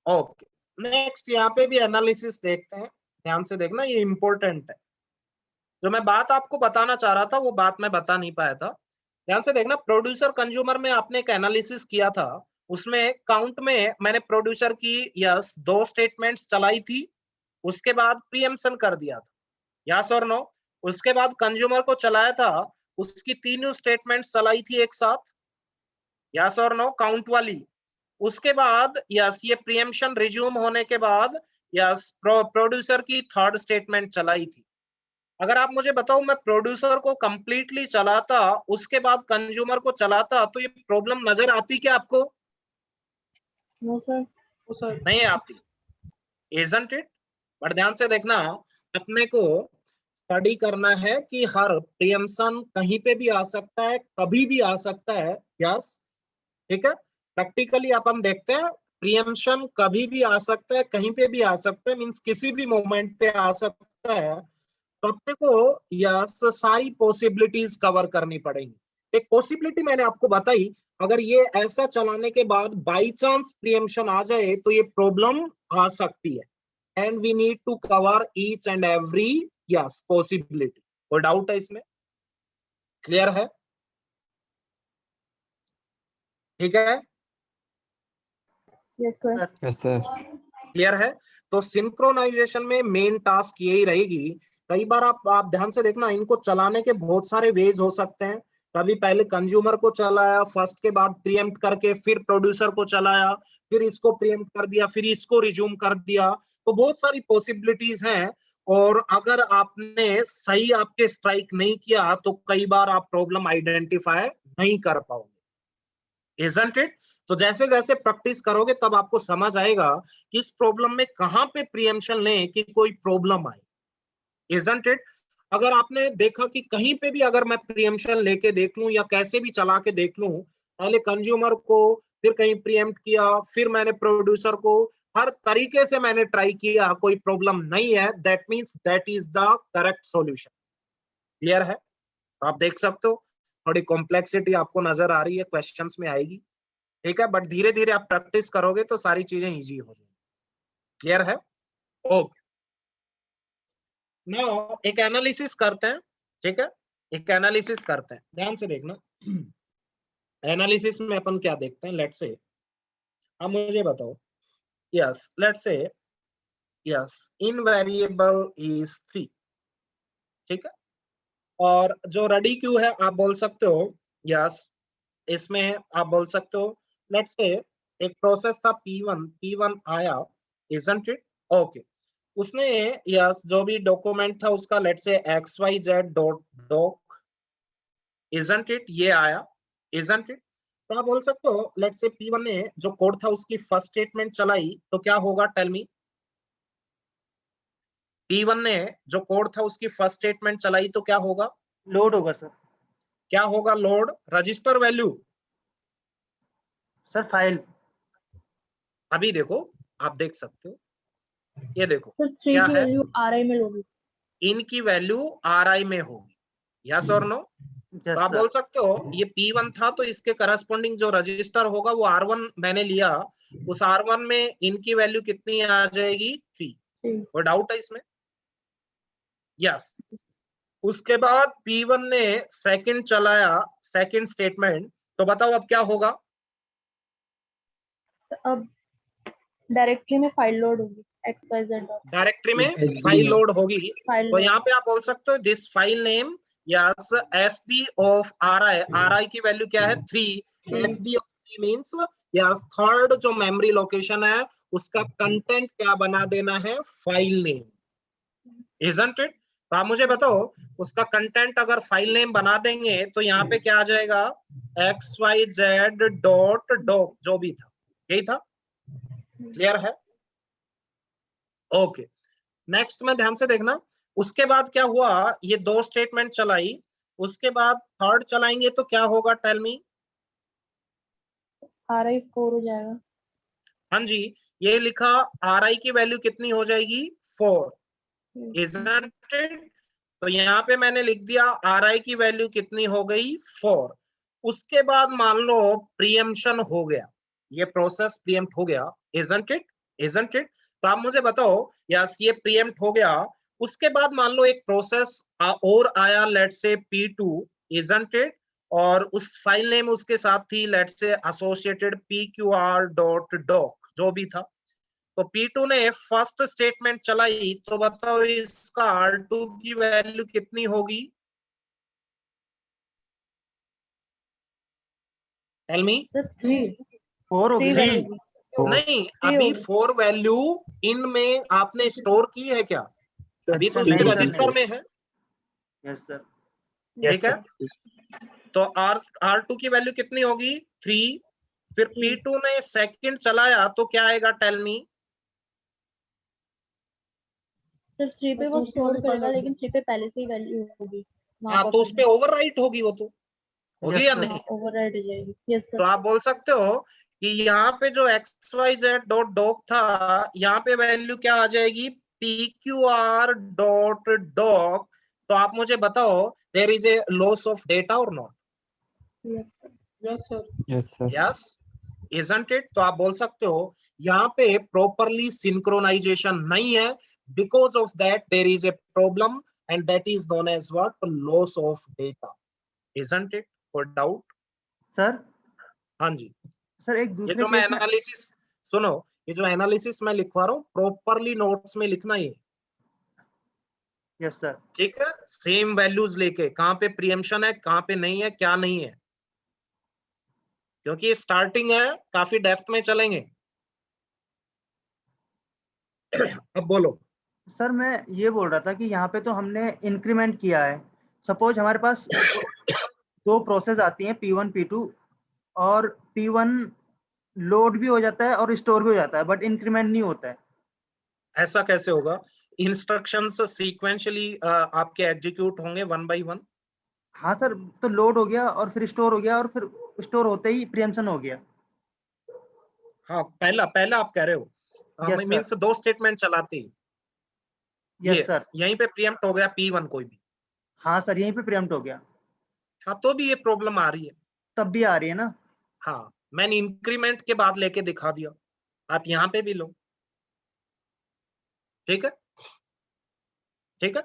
ओके, नेक्स्ट यहाँ पे भी एनालिसिस देखते हैं, ध्यान से देखना, ये इंपॉर्टेंट है। जो मैं बात आपको बताना चाह रहा था वो बात मैं बता नहीं पाया था, ध्यान से देखना। प्रोड्यूसर कंज्यूमर में आपने एक एनालिसिस किया था, उसमें काउंट में मैंने प्रोड्यूसर की यस 2 स्टेटमेंट्स चलाई थी, उसके बाद प्रीएम्पशन कर दिया था, यस और नो। उसके बाद कंज्यूमर को चलाया था, उसकी 3 स्टेटमेंट्स चलाई थी एक साथ, यस और नो, काउंट वाली। उसके बाद यस ये प्रीएम्पशन रिज्यूम होने के बाद यस प्रोड्यूसर की थर्ड स्टेटमेंट चलाई थी। अगर आप मुझे बताओ मैं प्रोड्यूसर को कंप्लीटली चलाता उसके बाद कंज्यूमर को चलाता तो ये प्रॉब्लम नजर आती क्या आपको? No sir. वो सर नहीं आती, इजंट इट? बट ध्यान से देखना, अपने को स्टडी करना है कि हर प्रियम्पशन कहीं पे भी आ सकता है, कभी भी आ सकता है। यस, ठीक है। प्रैक्टिकली अपन देखते हैं प्रियम्पशन कभी भी आ सकता है, कहीं पे भी आ सकता है, मींस किसी भी मोमेंट पे आ सकता है। तो अपने को यस सारी पॉसिबिलिटीज कवर करनी पड़ेंगी। एक पॉसिबिलिटी मैंने आपको बताई, अगर ये ऐसा चलाने के बाद बाई चांस प्रियम्पशन आ जाए तो ये प्रॉब्लम आ सकती है and we need to cover each and every yes possibility. कोई डाउट है इसमें? क्लियर है? ठीक है, yes sir. Yes sir. Clear है। तो सिंक्रोनाइजेशन में मेन टास्क यही रहेगी। कई बार आप ध्यान से देखना, इनको चलाने के बहुत सारे वेज हो सकते हैं। कभी पहले कंज्यूमर को चलाया फर्स्ट के बाद प्रीएम्प्ट करके, फिर प्रोड्यूसर को चलाया, फिर इसको प्रीएम्प्ट कर दिया, फिर इसको रिज्यूम कर दिया। तो बहुत सारी पॉसिबिलिटीज हैं और अगर आपने सही आपके स्ट्राइक नहीं किया तो कई बार आप प्रॉब्लम आइडेंटिफाई नहीं कर पाओगे, इजंट इट? तो जैसे जैसे प्रैक्टिस करोगे तब आपको समझ आएगा कि इस प्रॉब्लम में कहां पे प्रियम्पशन लें कि कोई प्रॉब्लम आए, इजंट इट? अगर आपने देखा कि कहीं पे भी अगर मैं प्रियम्पशन लेके देख लूं या कैसे भी चला के देख लूं, पहले कंज्यूमर को, फिर कहीं प्रियम्प्ट किया, फिर मैंने प्रोड्यूसर को, हर तरीके से मैंने ट्राई किया, कोई प्रॉब्लम नहीं है, that means that is the correct solution. Clear है? आप देख सकते हो थोड़ी कॉम्प्लेक्सिटी आपको नजर आ रही है, क्वेश्चंस में आएगी, ठीक है। बट धीरे धीरे आप प्रैक्टिस करोगे तो सारी चीजें इजी हो जाएंगी। क्लियर है? ओके, नाउ एक एनालिसिस करते हैं, ठीक है। एक एनालिसिस करते हैं, ध्यान से देखना। एनालिसिस में अपन क्या देखते हैं, लेट्स से अब मुझे बताओ, यस लेट्स से यस इन वेरिएबल इज 3, ठीक है। और जो रेडी क्यू है आप बोल सकते हो, यस इसमें आप बोल सकते हो, लेट्स से एक प्रोसेस था P1 आया, इजंट इट? ओके, उसने यस जो भी डॉक्यूमेंट था उसका let's say xyz.doc, isn't it? ये आया, इजंट इट? तो आप बोल सकते हो लेट्स से P1 ने जो कोड था उसकी फर्स्ट स्टेटमेंट चलाई तो क्या होगा, टेल मी। P1 ने जो कोड था उसकी फर्स्ट स्टेटमेंट चलाई तो क्या होगा? लोड होगा सर। क्या होगा? Load register value. Sir file. अभी देखो, आप देख सकते हो, ये देखो सर 3 क्या की है, वैल्यू RI में होगी। इनकी वैल्यू RI में होगी, यस और नो? तो आप बोल सकते हो ये P1 था तो इसके करस्पॉन्डिंग जो रजिस्टर होगा वो R1 मैंने लिया, उस R1 में इनकी वैल्यू कितनी आ जाएगी? 3। कोई डाउट है इसमें? यस। उसके बाद P1 ने सेकंड चलाया, सेकंड स्टेटमेंट, तो बताओ अब क्या होगा? अब डायरेक्टरी में फाइल लोड होगी xyz डॉट डायरेक्टरी में फाइल लोड होगी। फाइल तो यहाँ पे आप बोल सकते हो this file name yes SD of RI की वैल्यू क्या है? 3। SD of 3 means yes third जो मेमोरी लोकेशन है उसका कंटेंट क्या बना देना है? File name, isn't it? तो आप मुझे बताओ उसका कंटेंट अगर फाइल नेम बना देंगे तो यहाँ पे क्या आ जाएगा? xyz.doc जो भी था, यही था। क्लियर है? ओके, नेक्स्ट में ध्यान से देखना, उसके बाद क्या हुआ, ये 2 स्टेटमेंट चलाई, उसके बाद थर्ड चलाएंगे तो क्या होगा, टेल मी। RI 4 हो जाएगा। हाँ जी, ये लिखा RI की वैल्यू कितनी हो जाएगी? 4, इजंट इट? तो यहाँ पे मैंने लिख दिया RI की वैल्यू कितनी हो गई? 4। उसके बाद मान लो प्रियम्पशन हो गया, ये प्रोसेस प्रीएम्प्ट हो गया, इजंट इट? Isn't it? तो आप मुझे बताओ, यस ये प्रीएम्प्ट हो गया, उसके बाद मान लो एक प्रोसेस और आया, let's say P2, isn't it? और उस फाइल नेम उसके साथ थी लेट्स से एसोसिएटेड pqr.doc जो भी था। तो P2 ने फर्स्ट स्टेटमेंट चलाई तो बताओ इसका R2 की वैल्यू कितनी होगी? Tell me. 3 4 होगी। 3, नहीं, Three अभी होगी। 4 वैल्यू इन में आपने स्टोर की है क्या? अभी तो नहीं, सिर्फ sir, रजिस्टर नहीं। में है, यस सर। ठीक है? तो R2 की वैल्यू कितनी होगी? 3। फिर P2 ने सेकंड चलाया तो क्या आएगा? Tell me. सिर्फ 3 पे वो दूसरी स्टोर वाली फाइल करेगा, होगी। लेकिन 3 पे पहले से ही वैल्यू होगी वहां हाँ, पर। तो उस पे ओवरराइट होगी, वो तो होगी Yes, या sir. नहीं? ओवरराइड हो जाएगी। यस तो सर। आप बोल सकते हो कि यहाँ पे जो xyz.doc था, यहाँ पे वैल्यू क्या आ जाएगी? pqr.doc। तो आप मुझे बताओ, there is a loss of data और not? Yes sir. Yes, sir. Yes, isn't it? तो आप बोल सकते हो यहाँ पे प्रॉपरली सिंक्रोनाइजेशन नहीं है, because of that there is a problem, and that is known as what? Loss of data. Isn't it? For doubt? Sir हाँ जी। सर एक ये दूसरे जो मैं केस में एनालिसिस, सुनो, ये जो एनालिसिस मैं लिखवा रहा हूँ, प्रॉपरली नोट्स में लिखना है, यस सर। ठीक है? सेम वैल्यूज लेके, कहाँ पे प्रियम्पशन है, कहाँ पे नहीं है, क्या नहीं है, क्योंकि ये स्टार्टिंग है, काफी डेप्थ में चलेंगे। अब बोलो। सर मैं ये बोल रहा था कि यहाँ पे तो हमने इंक्रीमेंट किया है। सपोज हमारे पास दो प्रोसेस आती हैं P1 P2, और P1 लोड भी हो जाता है और स्टोर भी हो जाता है, बट इंक्रीमेंट नहीं होता है। ऐसा कैसे होगा? इंस्ट्रक्शंस सीक्वेंशियली आपके एग्जीक्यूट होंगे 1 by 1। हाँ सर, तो लोड हो गया और फिर स्टोर हो गया और फिर स्टोर होते ही प्रीएम्पशन हो गया। हाँ, पहला पहला आप कह रहे हो, यस सर। मीन्स दो स्टेटमेंट चलाते ही, यस सर। यहीं पे प्रीएम्प्ट हो गया P1 कोई भी। हाँ सर, यहीं पे प्रीएम्प्ट हो गया, हाँ, तो भी ये प्रॉब्लम आ रही है। तब भी आ रही है ना। हाँ, मैंने इंक्रीमेंट के बाद लेके दिखा दिया, आप यहाँ पे भी लो, ठीक है? ठीक है?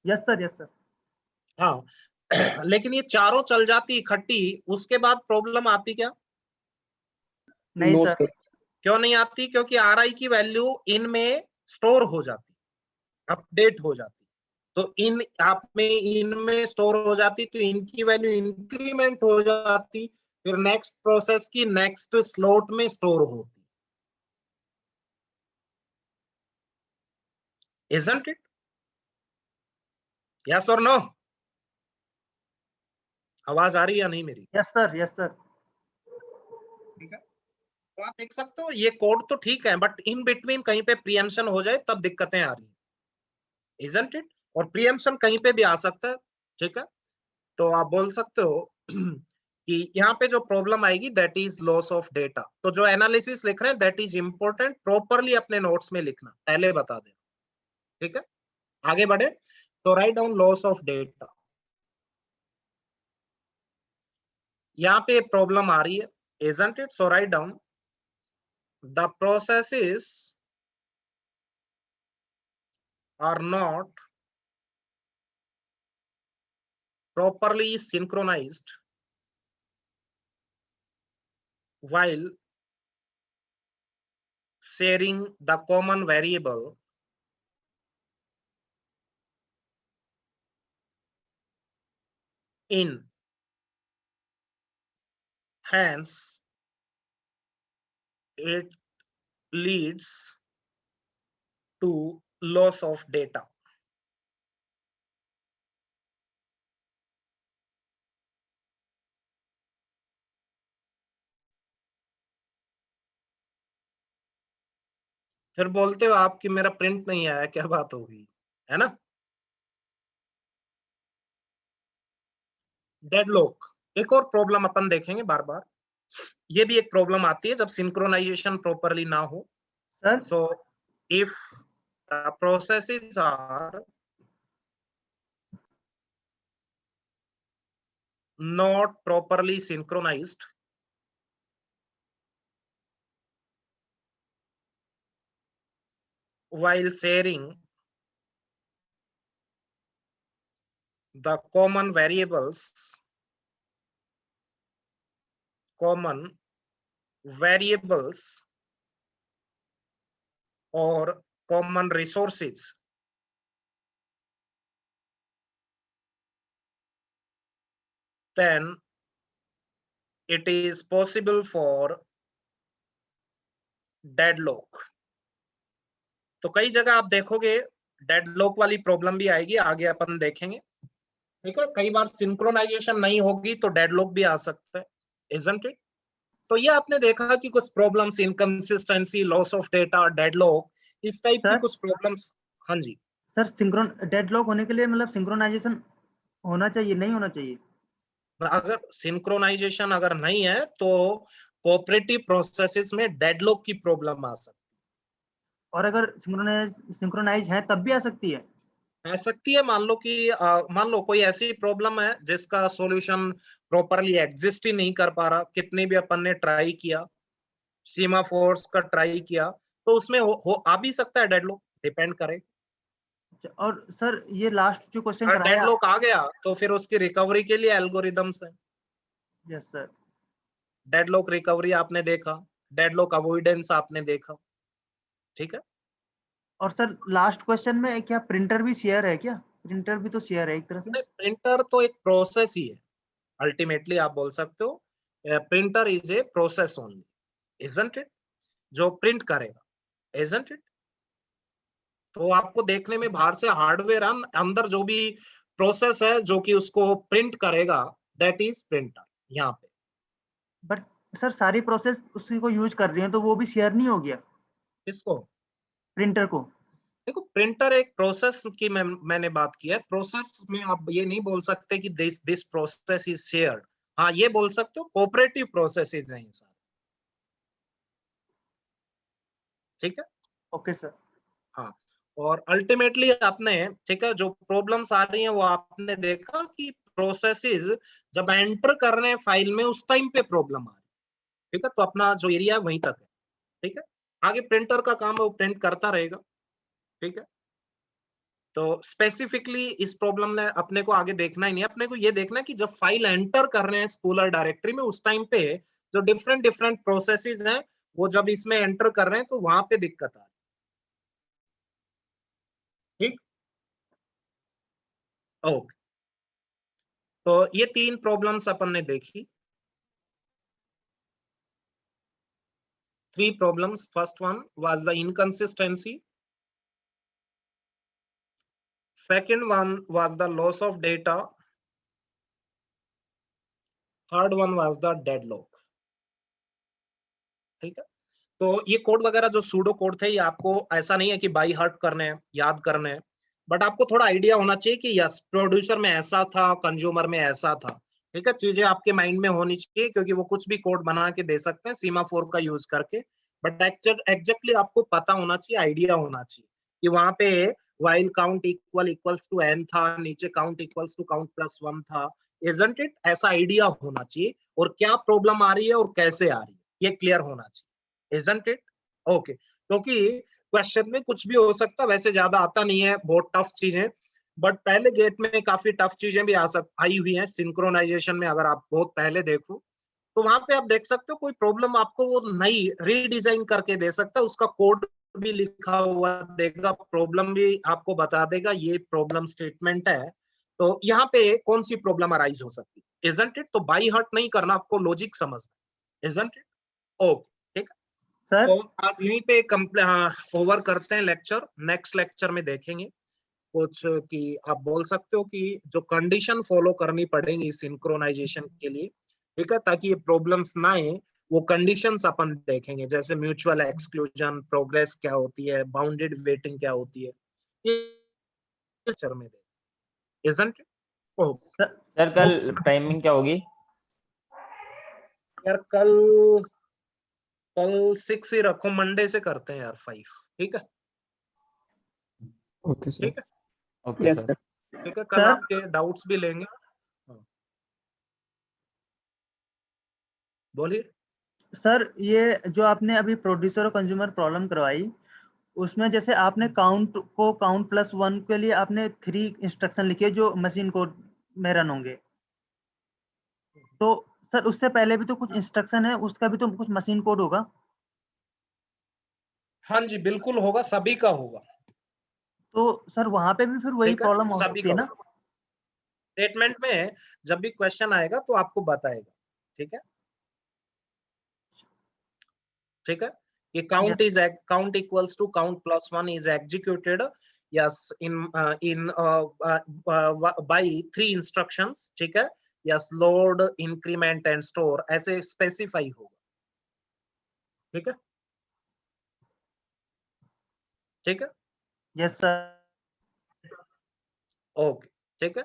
Yes sir, yes sir. हाँ। लेकिन ये चारों चल जाती इकट्ठी, उसके बाद प्रॉब्लम आती क्या? नहीं No, सर। sir. क्यों नहीं आती? क्योंकि RI की वैल्यू इनमें स्टोर हो जाती, अपडेट हो जाती। तो इन आप में इनमें स्टोर हो जाती, तो इनकी वैल्यू इंक्रीमेंट हो जाती, फिर नेक्स्ट प्रोसेस की नेक्स्ट स्लॉट में स्टोर होती। Isn't it? Yes or no? आवाज आ रही है या नहीं मेरी? Yes sir, yes sir. ठीक है, तो आप देख सकते हो ये कोड तो ठीक है, बट इन बिटवीन कहीं पे प्रीएम्पशन हो जाए तब दिक्कतें आ रही है। Isn't it? और प्रीएम्पशन कहीं पे भी आ सकता है, ठीक है? तो आप बोल सकते हो कि यहाँ पे जो प्रॉब्लम आएगी that is loss of data. तो जो एनालिसिस लिख रहे हैं दैट इज इंपॉर्टेंट, प्रॉपरली अपने नोट्स में लिखना, पहले बता दें, ठीक है? आगे बढ़े तो write down loss of data. यहाँ पे प्रॉब्लम आ रही है, isn't it? So write down the processes are not properly synchronized while sharing the common variable in. Hence, it leads to loss of data. फिर बोलते हो आप कि मेरा प्रिंट नहीं आया, क्या बात होगी, है ना? डेडलॉक एक और प्रॉब्लम अपन देखेंगे बार बार, ये भी एक प्रॉब्लम आती है जब सिंक्रोनाइजेशन प्रॉपरली ना हो। Sir So if the processes are not properly synchronized while sharing the common variables or common resources, then it is possible for deadlock. तो कई जगह आप देखोगे डेडलॉक वाली प्रॉब्लम भी आएगी, आगे अपन देखेंगे। ठीक है, कई बार सिंक्रोनाइजेशन नहीं होगी तो डेडलॉक भी आ सकता है, इजंट इट? तो ये आपने देखा कि कुछ problems, inconsistency, loss of data, deadlock, इस टाइप की सर कुछ प्रॉब्लम्स। हाँ जी। सर सिंक्रोन डेडलॉक होने के लिए मतलब सिंक्रोनाइजेशन होना चाहिए, नहीं होना चाहिए? अगर सिंक्रोनाइजेशन अगर नहीं है तो कोऑपरेटिव प्रोसेसेस में डेडलॉक की प्रॉब्लम आ सकती और अगर सिंक्रोनाइज है तब भी आ सकती है? आ सकती है। मान लो कोई ऐसी प्रॉब्लम है जिसका सॉल्यूशन प्रॉपरली एग्जिस्ट ही नहीं कर पा रहा, कितनी भी अपन ने ट्राई किया, सीमा फोर्स का ट्राई किया, तो उसमें आ भी सकता है डेडलॉक, डिपेंड करे। अच्छा, और सर ये लास्ट जो क्वेश्चन अगर कराया। डेडलॉक आ गया तो फिर उसकी रिकवरी के लिए एल्गोरिदम्स है। Yes sir. डेडलॉक रिकवरी आपने देखा, डेडलॉक अवॉइडेंस आपने देखा। ठीक है। और सर लास्ट क्वेश्चन में क्या प्रिंटर भी शेयर है क्या? प्रिंटर भी तो शेयर है एक तरह से। प्रिंटर तो एक प्रोसेस ही है, अल्टीमेटली आप बोल सकते हो printer is a process only, isn't it? जो प्रिंट करेगा, इजंट इट? तो आपको देखने में बाहर से हार्डवेयर, अंदर जो भी प्रोसेस है जो कि उसको प्रिंट करेगा, दैट इज प्रिंटर यहाँ पे। बट सर सारी प्रोसेस उसी को यूज कर रही है तो वो भी शेयर नहीं हो गया इसको प्रिंटर को? देखो, प्रिंटर एक प्रोसेस की मैंने बात की है। प्रोसेस में आप ये नहीं बोल सकते कि दिस प्रोसेस इज शेयर्ड। हाँ, ये बोल सकते हो कोऑपरेटिव प्रोसेसेस हैं सारे। ठीक है। Okay sir. हाँ, और अल्टीमेटली आपने, ठीक है, जो प्रॉब्लम्स आ रही हैं वो आपने देखा कि प्रोसेसेस जब एंटर कर रहे हैं फाइल में उस टाइम पे प्रॉब्लम आ रही है। ठीक है, तो अपना जो एरिया है वहीं तक है। ठीक है, आगे प्रिंटर का काम है, वो प्रिंट करता रहेगा। ठीक है, तो स्पेसिफिकली इस प्रॉब्लम ने अपने को आगे देखना ही नहीं है, अपने को ये देखना है कि जब फाइल एंटर कर रहे हैं स्पूलर डायरेक्टरी में उस टाइम पे जो डिफरेंट डिफरेंट प्रोसेसेस हैं वो जब इसमें एंटर कर रहे हैं तो वहां पे दिक्कत आ रही है। ठीक, ओके। तो ये 3 प्रॉब्लम्स अपन ने देखी, 3 problems. First one was the inconsistency. Second one was the loss of data. Third one was the deadlock. ठीक है, तो ये कोड वगैरह जो सूडो कोड थे, ये आपको ऐसा नहीं है कि बाई हार्ट करने हैं, याद करने हैं, बट आपको थोड़ा आइडिया होना चाहिए कि यस, प्रोड्यूसर में ऐसा था, कंज्यूमर में ऐसा था। ठीक है, चीजें आपके माइंड में होनी चाहिए, क्योंकि वो कुछ भी कोड बना के दे सकते हैं सीमा फोर का यूज करके, बट एग्जैक्टली आपको पता होना चाहिए, आइडिया होना चाहिए कि वहां पे while count equals to n था, नीचे count equals to count plus 1 था, इजंट इट? ऐसा आइडिया होना चाहिए, और क्या प्रॉब्लम आ रही है और कैसे आ रही है ये क्लियर होना चाहिए, इजंट इट? ओके, क्योंकि क्वेश्चन में कुछ भी हो सकता, वैसे ज्यादा आता नहीं है, बहुत टफ चीजें, बट पहले गेट में काफी टफ चीजें भी आई हुई हैं सिंक्रोनाइजेशन में। अगर आप बहुत पहले देखो तो वहां पे आप देख सकते हो कोई प्रॉब्लम आपको वो नई रीडिजाइन करके दे सकता है, उसका कोड भी लिखा हुआ देगा, प्रॉब्लम भी आपको बता देगा, ये प्रॉब्लम स्टेटमेंट है, तो यहाँ पे कौन सी प्रॉब्लम अराइज हो सकती है, इजंट इट? तो बाई हार्ट नहीं करना, आपको लॉजिक समझना, इजंट इट? ओके, ठीक है। सर तो आज यहीं पे ओवर करते हैं लेक्चर, नेक्स्ट लेक्चर में देखेंगे कुछ कि आप बोल सकते हो कि जो कंडीशन फॉलो करनी पड़ेगी सिंक्रोनाइजेशन के लिए, ठीक है, ताकि ये प्रॉब्लम्स ना आए, वो कंडीशंस अपन देखेंगे, जैसे म्यूचुअल एक्सक्लूजन, प्रोग्रेस क्या होती है, बाउंडेड वेटिंग क्या होती है, ये लेक्चर में देखेंगे, इजंट इट? ओके सर कल टाइमिंग क्या होगी? यार, कल 6 ही रखो, मंडे से करते हैं यार 5। ठीक है, ओके सर। ठीक है, ओके यस सर। सर। ठीक है, कल सर आपके डाउट्स भी लेंगे। हाँ, बोलिए। सर ये जो आपने अभी प्रोड्यूसर और कंज्यूमर प्रॉब्लम करवाई, उसमें जैसे आपने काउंट को काउंट प्लस 1 के लिए आपने 3 इंस्ट्रक्शन लिखे जो मशीन कोड में रन होंगे, तो सर उससे पहले भी तो कुछ इंस्ट्रक्शन है, उसका भी तो कुछ मशीन कोड होगा? हाँ जी, बिल्कुल होगा, सभी का होगा। तो सर वहां पे भी फिर वही ठीक है, प्रॉब्लम हो सभी सकती का है ना? होगा। स्टेटमेंट में जब भी क्वेश्चन आएगा तो आपको बताएगा। ठीक है, ठीक है, कि count equals to count plus 1 is executed yes in by 3 instructions, ठीक है, yes load increment and store ऐसे specify होगा, ठीक है, ठीक है, यस सर। ओके, ठीक है।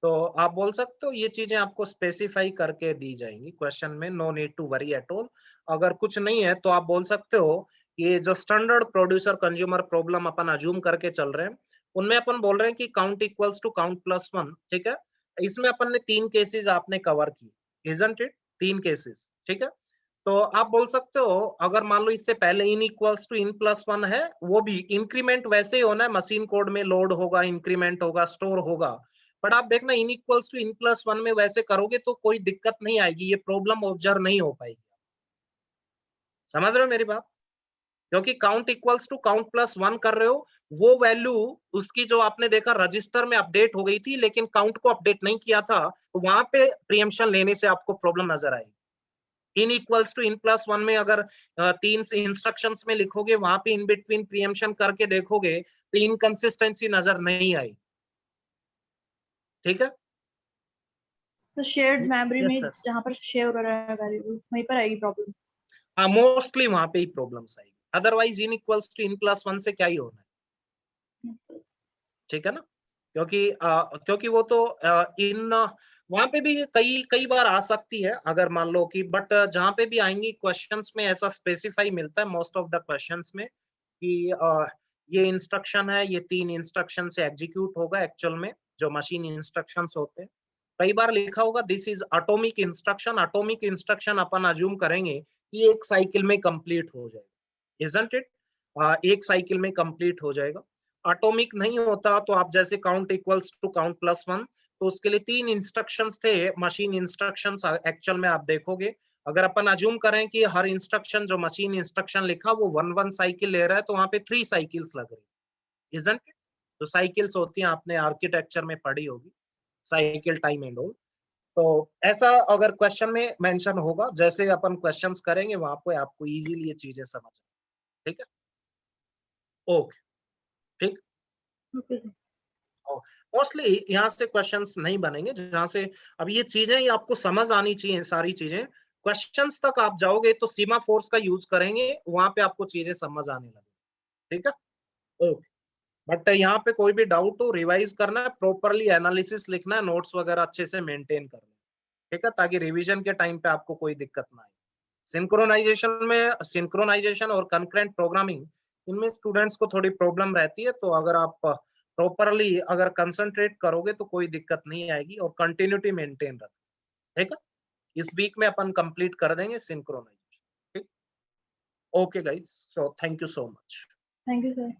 तो आप बोल सकते हो ये चीजें आपको स्पेसिफाई करके दी जाएंगी क्वेश्चन में, no need to worry at all. अगर कुछ नहीं है तो आप बोल सकते हो ये जो स्टैंडर्ड प्रोड्यूसर कंज्यूमर प्रॉब्लम अपन अज्यूम करके चल रहे हैं उनमें अपन बोल रहे हैं कि count equals to count plus 1, ठीक है। इसमें अपन ने 3 केसेस आपने कवर की, इजंट इट, 3 केसेस, ठीक है। तो आप बोल सकते हो अगर मान लो इससे पहले इन इक्वल्स टू इन प्लस 1 है, वो भी इंक्रीमेंट वैसे ही होना है, मशीन कोड में लोड होगा, इंक्रीमेंट होगा, स्टोर होगा, बट आप देखना इन इक्वल्स टू इन प्लस 1 में वैसे करोगे तो कोई दिक्कत नहीं आएगी, ये प्रॉब्लम ऑब्जर्व नहीं हो पाएगी। समझ रहे हो मेरी बात? क्योंकि count equals to count plus 1 कर रहे हो, वो वैल्यू उसकी जो आपने देखा रजिस्टर में अपडेट हो गई थी लेकिन काउंट को अपडेट नहीं किया था, तो वहां पे प्रीएम्पशन लेने से आपको प्रॉब्लम नजर आएगी। इन इक्वल्स टू इन प्लस 1 में अगर 3 इंस्ट्रक्शंस में लिखोगे, वहां पे इन बिटवीन प्रीएम्पशन करके देखोगे तो इनकंसिस्टेंसी नजर नहीं आई, ठीक है। तो शेयर्ड मेमोरी Yes, में sir. जहाँ पर शेयर हो रहा है वैल्यू वहीं पर आएगी प्रॉब्लम। हाँ, मोस्टली वहां पे ही प्रॉब्लम्स आएगी, otherwise in equals to in plus 1 से क्या ही होना है, ठीक है ना। क्योंकि वो तो इन वहां पे भी कई बार आ सकती है अगर मान लो कि, बट जहां पे भी आएंगी क्वेश्चंस में ऐसा स्पेसिफाई मिलता है मोस्ट ऑफ द क्वेश्चंस में कि ये इंस्ट्रक्शन है, ये 3 इंस्ट्रक्शन से एग्जीक्यूट होगा एक्चुअल में जो मशीन इंस्ट्रक्शंस होते हैं। कई बार लिखा होगा this is atomic instruction, atomic instruction अपन अज्यूम करेंगे कि एक साइकिल में कंप्लीट हो जाएगा, इजंट इट, एक साइकिल में कंप्लीट हो जाएगा। एटॉमिक नहीं होता तो आप जैसे count equals to count plus 1, तो उसके लिए 3 इंस्ट्रक्शंस थे मशीन इंस्ट्रक्शंस, एक्चुअल में आप देखोगे अगर अपन अज्यूम करें कि हर इंस्ट्रक्शन जो मशीन इंस्ट्रक्शन लिखा वो 1 साइकिल ले रहा है, तो वहां पे 3 साइकिल्स लग रही है, इजंट इट। तो साइकिल्स होती हैं, आपने आर्किटेक्चर में पढ़ी होगी, साइकिल टाइम एंड ऑल। तो ऐसा अगर क्वेश्चन में मेंशन होगा, जैसे अपन क्वेश्चंस करेंगे वहां पे आपको इजीली ये चीजें समझ, ठीक है, ओके, ठीक। ओके। मोस्टली यहाँ से क्वेश्चंस नहीं बनेंगे, जहां से अब ये चीजें ही आपको समझ आनी चाहिए, सारी चीजें क्वेश्चंस तक आप जाओगे तो सीमा फोर्स का यूज करेंगे, वहां पे आपको चीजें समझ आने लगेगी, ठीक है, ओके। बट यहाँ पे कोई भी डाउट हो, रिवाइज करना है, प्रॉपरली एनालिसिस लिखना है, नोट्स वगैरह अच्छे से मेंटेन करना है, ठीक है, ताकि रिवीजन के टाइम पे आपको कोई दिक्कत ना आए। सिंक्रोनाइजेशन और कंकरेंट प्रोग्रामिंग, इनमें स्टूडेंट्स को थोड़ी प्रॉब्लम रहती है, तो अगर आप प्रॉपरली अगर कंसंट्रेट करोगे तो कोई दिक्कत नहीं आएगी और कंटिन्यूटी मेंटेन रख, ठीक है। इस वीक में अपन कंप्लीट कर देंगे सिंक्रोनाइजेशन, ठीक। Okay guys, so thank you so much. Thank you sir.